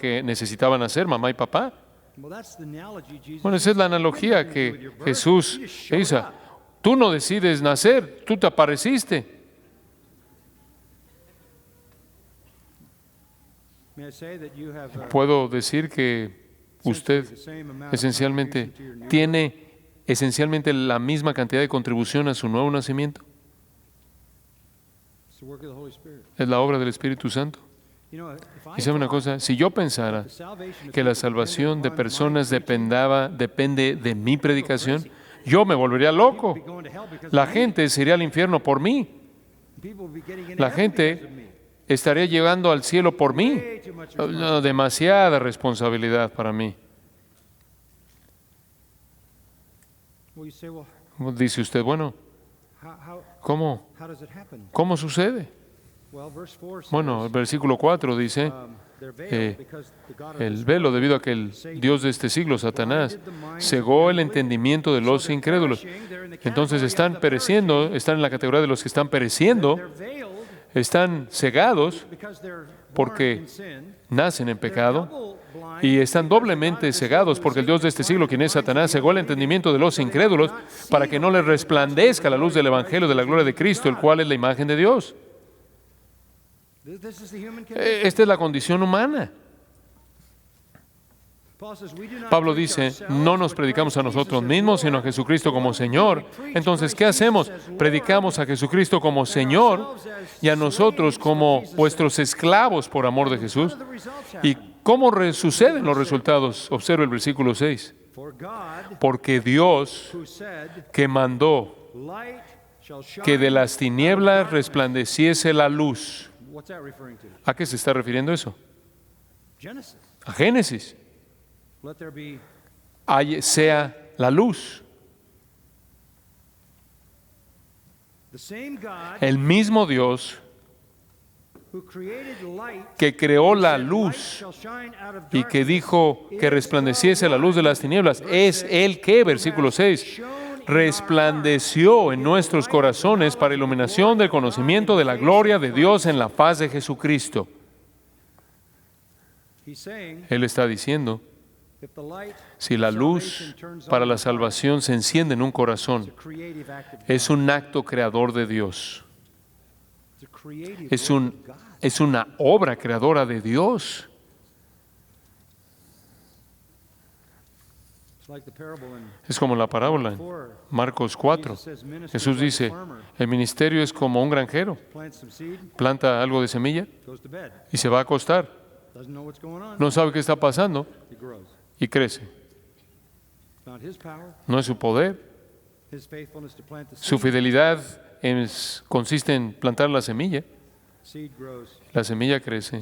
nacer, mamá y papá. Bueno, esa es la analogía que Jesús hizo. Tú no decides nacer, tú te apareciste. Puedo decir que usted esencialmente tiene la misma cantidad de contribución a su nuevo nacimiento. Es la obra del Espíritu Santo. Y sabe una cosa, si yo pensara que la salvación de personas depende de mi predicación, yo me volvería loco. La gente se iría al infierno por mí. La gente estaría llegando al cielo por mí. Demasiada responsabilidad para mí. Dice usted, bueno, ¿cómo sucede? Bueno, el versículo 4 dice, el velo, debido a que el Dios de este siglo, Satanás, cegó el entendimiento de los incrédulos. Entonces están pereciendo, están en la categoría de los que están pereciendo, están cegados porque nacen en pecado y están doblemente cegados porque el Dios de este siglo, quien es Satanás, cegó el entendimiento de los incrédulos para que no les resplandezca la luz del Evangelio de la gloria de Cristo, el cual es la imagen de Dios. Esta es la condición humana. Pablo dice, no nos predicamos a nosotros mismos, sino a Jesucristo como Señor. Entonces, ¿qué hacemos? Predicamos a Jesucristo como Señor y a nosotros como vuestros esclavos por amor de Jesús. ¿Y cómo suceden los resultados? Observe el versículo 6. Porque Dios, que mandó que de las tinieblas resplandeciese la luz. ¿A qué se está refiriendo eso? A Génesis. Sea la luz. El mismo Dios que creó la luz y que dijo que resplandeciese la luz de las tinieblas, es el que, versículo 6, resplandeció en nuestros corazones para iluminación del conocimiento de la gloria de Dios en la faz de Jesucristo. Él está diciendo, si la luz para la salvación se enciende en un corazón, es un acto creador de Dios. Es un Es una obra creadora de Dios. Es como la parábola en Marcos 4. Jesús dice, el ministerio es como un granjero. Planta algo de semilla y se va a acostar. No sabe qué está pasando y crece. No es su poder. Su fidelidad consiste en plantar la semilla. La semilla crece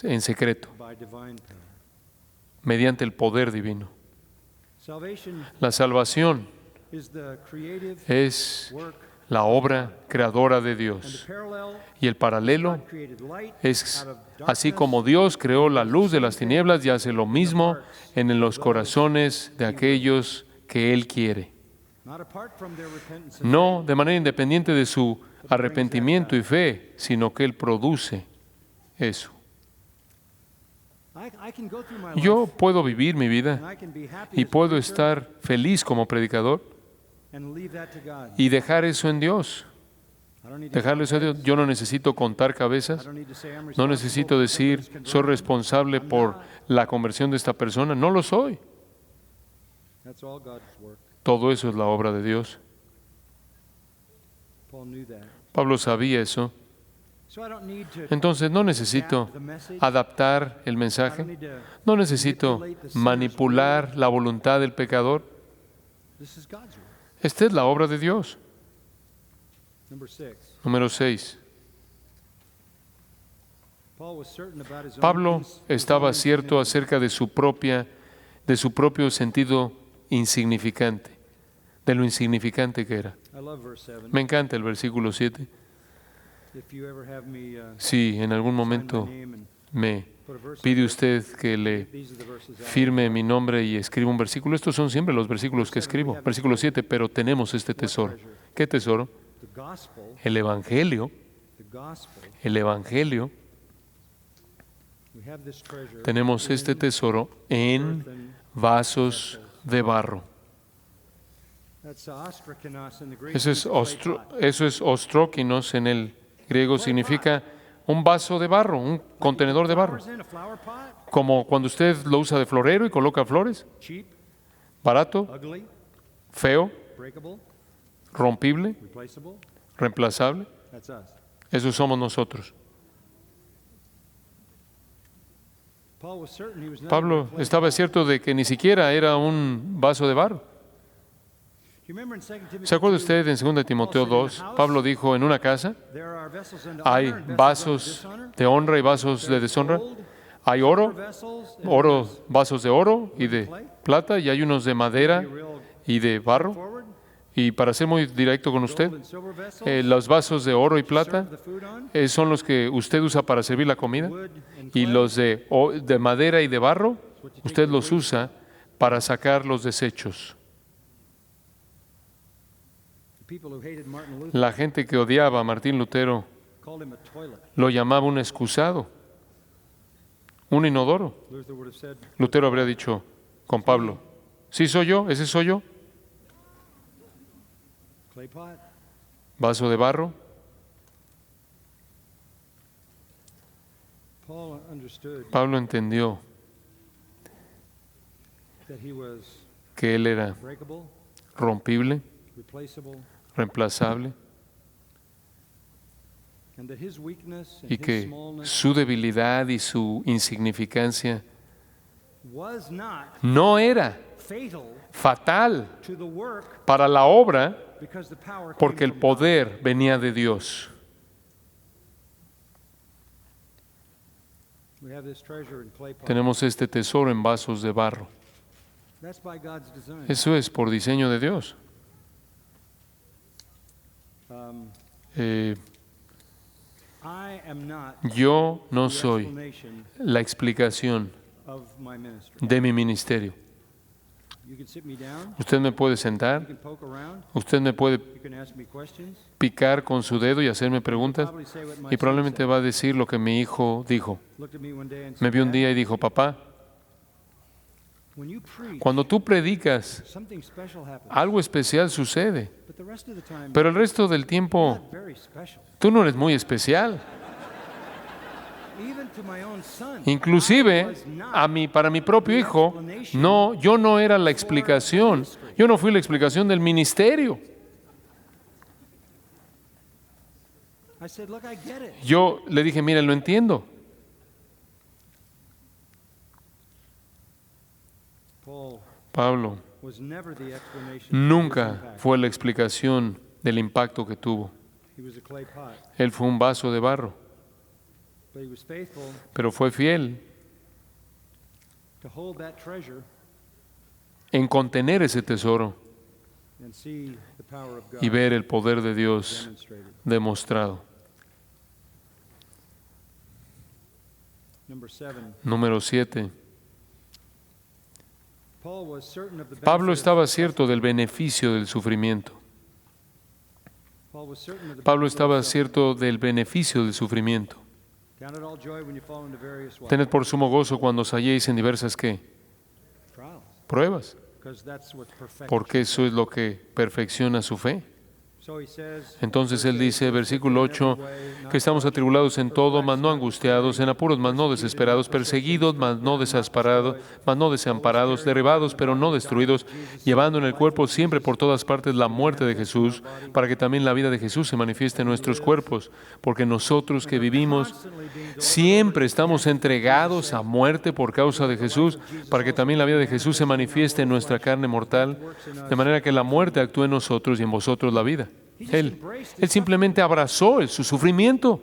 en secreto, mediante el poder divino. La salvación es la obra creadora de Dios. Y el paralelo es así como Dios creó la luz de las tinieblas y hace lo mismo en los corazones de aquellos que Él quiere. No de manera independiente de su arrepentimiento y fe, sino que Él produce eso. Yo puedo vivir mi vida y puedo estar feliz como predicador y dejar eso en Dios. Dejarlo eso a Dios. Yo no necesito contar cabezas, no necesito decir soy responsable por la conversión de esta persona. No lo soy. Todo eso es la obra de Dios. Pablo sabía eso. Entonces no necesito adaptar el mensaje, no necesito manipular la voluntad del pecador. Esta es la obra de Dios. Número 6. Pablo estaba cierto acerca de su propio sentido insignificante, de lo insignificante que era. Me encanta el versículo 7. Si en algún momento me pide usted que le firme mi nombre y escriba un versículo, estos son siempre los versículos que escribo. Versículo 7, pero tenemos este tesoro. ¿Qué tesoro? El Evangelio. El Evangelio. Tenemos este tesoro en vasos de barro. Eso es ostrókinos en el griego, significa un vaso de barro, un contenedor de barro. Como cuando usted lo usa de florero y coloca flores. Barato, feo, rompible, reemplazable. Eso somos nosotros. Pablo estaba cierto de que ni siquiera era un vaso de barro. ¿Se acuerda usted en 2 Timoteo 2? Pablo dijo, en una casa hay vasos de honra y vasos de deshonra. Hay oro, vasos de oro y de plata, y hay unos de madera y de barro. Y para ser muy directo con usted, los vasos de oro y plata son los que usted usa para servir la comida, y los de madera y de barro, usted los usa para sacar los desechos. La gente que odiaba a Martín Lutero lo llamaba un excusado, un inodoro. Lutero habría dicho con Pablo, ¿sí soy yo? ¿Ese soy yo? Vaso de barro. Pablo entendió que él era rompible, reemplazable, y que su debilidad y su insignificancia no era fatal para la obra, porque el poder venía de Dios. Tenemos este tesoro en vasos de barro. Eso es por diseño de Dios. Yo no soy la explicación de mi ministerio. Usted me puede sentar, usted me puede picar con su dedo y hacerme preguntas, y probablemente va a decir lo que mi hijo dijo. Me vio un día y dijo, papá, cuando tú predicas, algo especial sucede, pero el resto del tiempo tú no eres muy especial. Inclusive, para mi propio hijo, yo no era la explicación. Yo no fui la explicación del ministerio. Yo le dije, mira, lo entiendo. Pablo nunca fue la explicación del impacto que tuvo. Él fue un vaso de barro, pero fue fiel en contener ese tesoro y ver el poder de Dios demostrado. Número 7. Pablo estaba cierto del beneficio del sufrimiento. Pablo estaba cierto del beneficio del sufrimiento. Tened por sumo gozo cuando os halléis en diversas ¿qué? Pruebas, porque eso es lo que perfecciona su fe. Entonces él dice, versículo 8, que estamos atribulados en todo, mas no angustiados, en apuros, mas no desesperados, perseguidos, mas no desamparados, derribados, pero no destruidos, llevando en el cuerpo siempre por todas partes la muerte de Jesús, para que también la vida de Jesús se manifieste en nuestros cuerpos, porque nosotros que vivimos siempre estamos entregados a muerte por causa de Jesús, para que también la vida de Jesús se manifieste en nuestra carne mortal, de manera que la muerte actúe en nosotros y en vosotros la vida. Él simplemente abrazó su sufrimiento.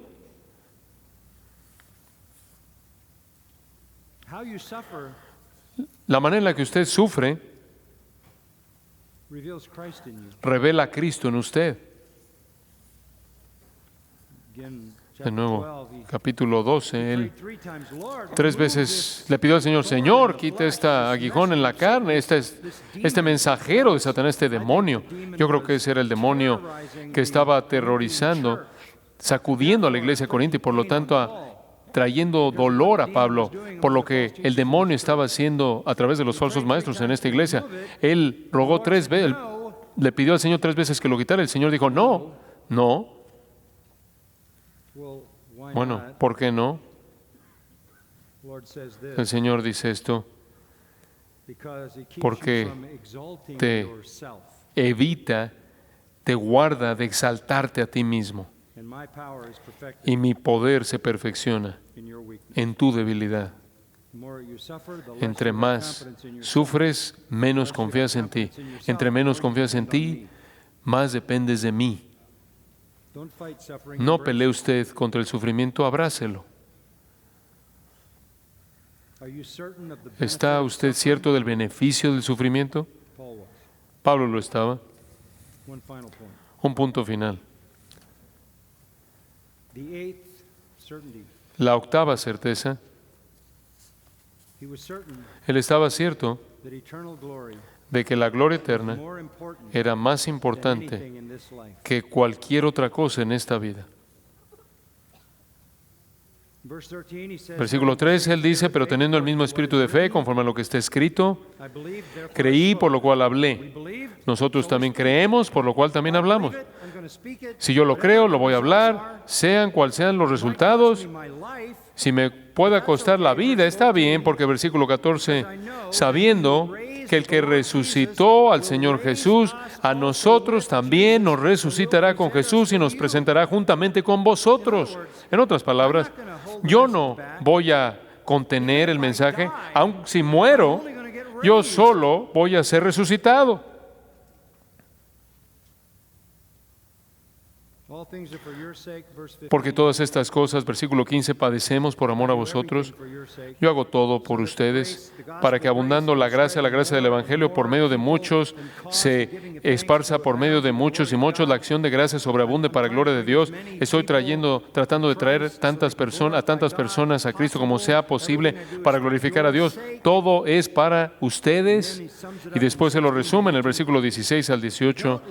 La manera en la que usted sufre revela a Cristo en usted. De nuevo, capítulo 12, él 3 veces le pidió al Señor, Señor, quita este aguijón en la carne, este mensajero de Satanás, este demonio. Yo creo que ese era el demonio que estaba aterrorizando, sacudiendo a la iglesia de Corinto y por lo tanto trayendo dolor a Pablo por lo que el demonio estaba haciendo a través de los falsos maestros en esta iglesia. Él rogó 3 veces, le pidió al Señor 3 veces que lo quitara. El Señor dijo, no. Bueno, ¿por qué no? El Señor dice esto porque te evita, te guarda de exaltarte a ti mismo. Y mi poder se perfecciona en tu debilidad. Entre más sufres, menos confías en ti. Entre menos confías en ti, más dependes de mí. No pelee usted contra el sufrimiento, abrácelo. ¿Está usted cierto del beneficio del sufrimiento? Pablo lo estaba. Un punto final. La 8ª certeza. Él estaba cierto de que la gloria eterna era más importante que cualquier otra cosa en esta vida. Versículo 3, él dice, pero teniendo el mismo espíritu de fe, conforme a lo que está escrito, creí, por lo cual hablé. Nosotros también creemos, por lo cual también hablamos. Si yo lo creo, lo voy a hablar, sean cuales sean los resultados. Si me puede costar la vida, está bien, porque versículo 14, sabiendo que el que resucitó al Señor Jesús, a nosotros también nos resucitará con Jesús y nos presentará juntamente con vosotros. En otras palabras, yo no voy a contener el mensaje, aun si muero, yo solo voy a ser resucitado. Porque todas estas cosas, versículo 15, padecemos por amor a vosotros. Yo hago todo por ustedes, para que abundando la gracia del Evangelio por medio de muchos, se esparza por medio de muchos y muchos, la acción de gracia sobreabunde para gloria de Dios. Estoy tratando de traer a tantas personas a Cristo como sea posible para glorificar a Dios. Todo es para ustedes. Y después se lo resume en el versículo 16 al 18.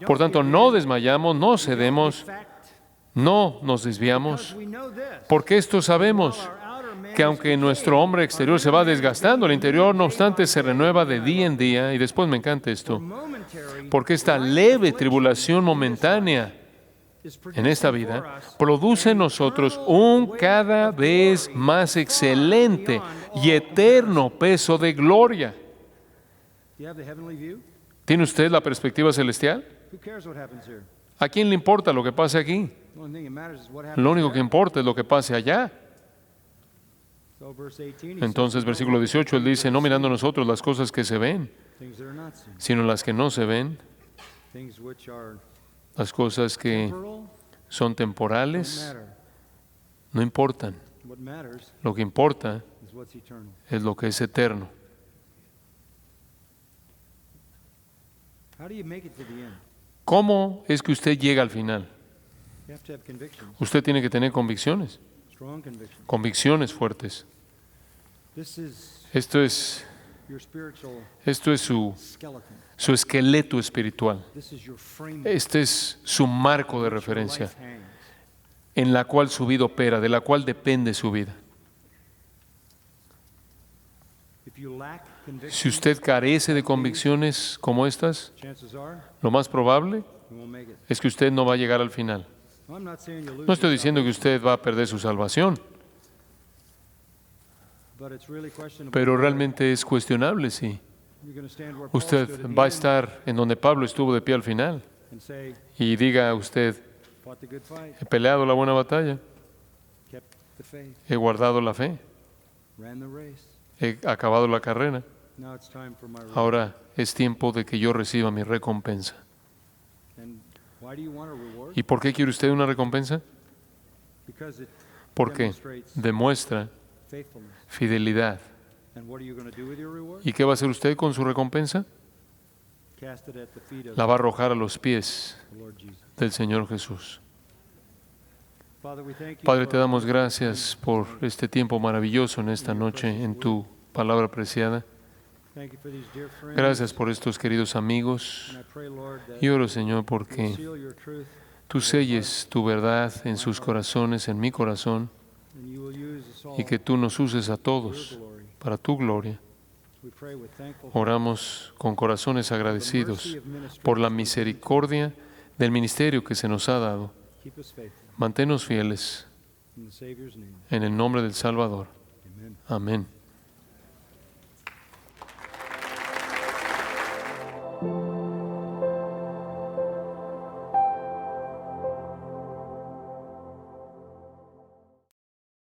Por tanto, no desmayamos, no cedemos, no nos desviamos, porque esto sabemos, que aunque nuestro hombre exterior se va desgastando, el interior, no obstante, se renueva de día en día. Y después me encanta esto, porque esta leve tribulación momentánea en esta vida, produce en nosotros un cada vez más excelente y eterno peso de gloria. ¿Tiene usted la perspectiva celestial? ¿A quién le importa lo que pase aquí? Lo único que importa es lo que pase allá. Entonces, versículo 18, él dice, no mirando nosotros las cosas que se ven, sino las que no se ven, las cosas que son temporales, no importan. Lo que importa es lo que es eterno. ¿Cómo es que usted llega al final? Usted tiene que tener convicciones, convicciones fuertes. Esto es su esqueleto espiritual. Este es su marco de referencia en la cual su vida opera, de la cual depende su vida. Si usted carece de convicciones como estas, lo más probable es que usted no va a llegar al final. No estoy diciendo que usted va a perder su salvación, pero realmente es cuestionable si usted va a estar en donde Pablo estuvo de pie al final y diga a usted, he peleado la buena batalla, he guardado la fe, he acabado la carrera, ahora es tiempo de que yo reciba mi recompensa. ¿Y por qué quiere usted una recompensa? Porque demuestra fidelidad. ¿Y qué va a hacer usted con su recompensa? La va a arrojar a los pies del Señor Jesús. Padre, te damos gracias por este tiempo maravilloso en esta noche, en tu palabra preciada. Gracias por estos queridos amigos. Y oro, Señor, porque tú selles tu verdad en sus corazones, en mi corazón, y que tú nos uses a todos para tu gloria. Oramos con corazones agradecidos por la misericordia del ministerio que se nos ha dado. Manténnos fieles en el nombre del Salvador. Amén.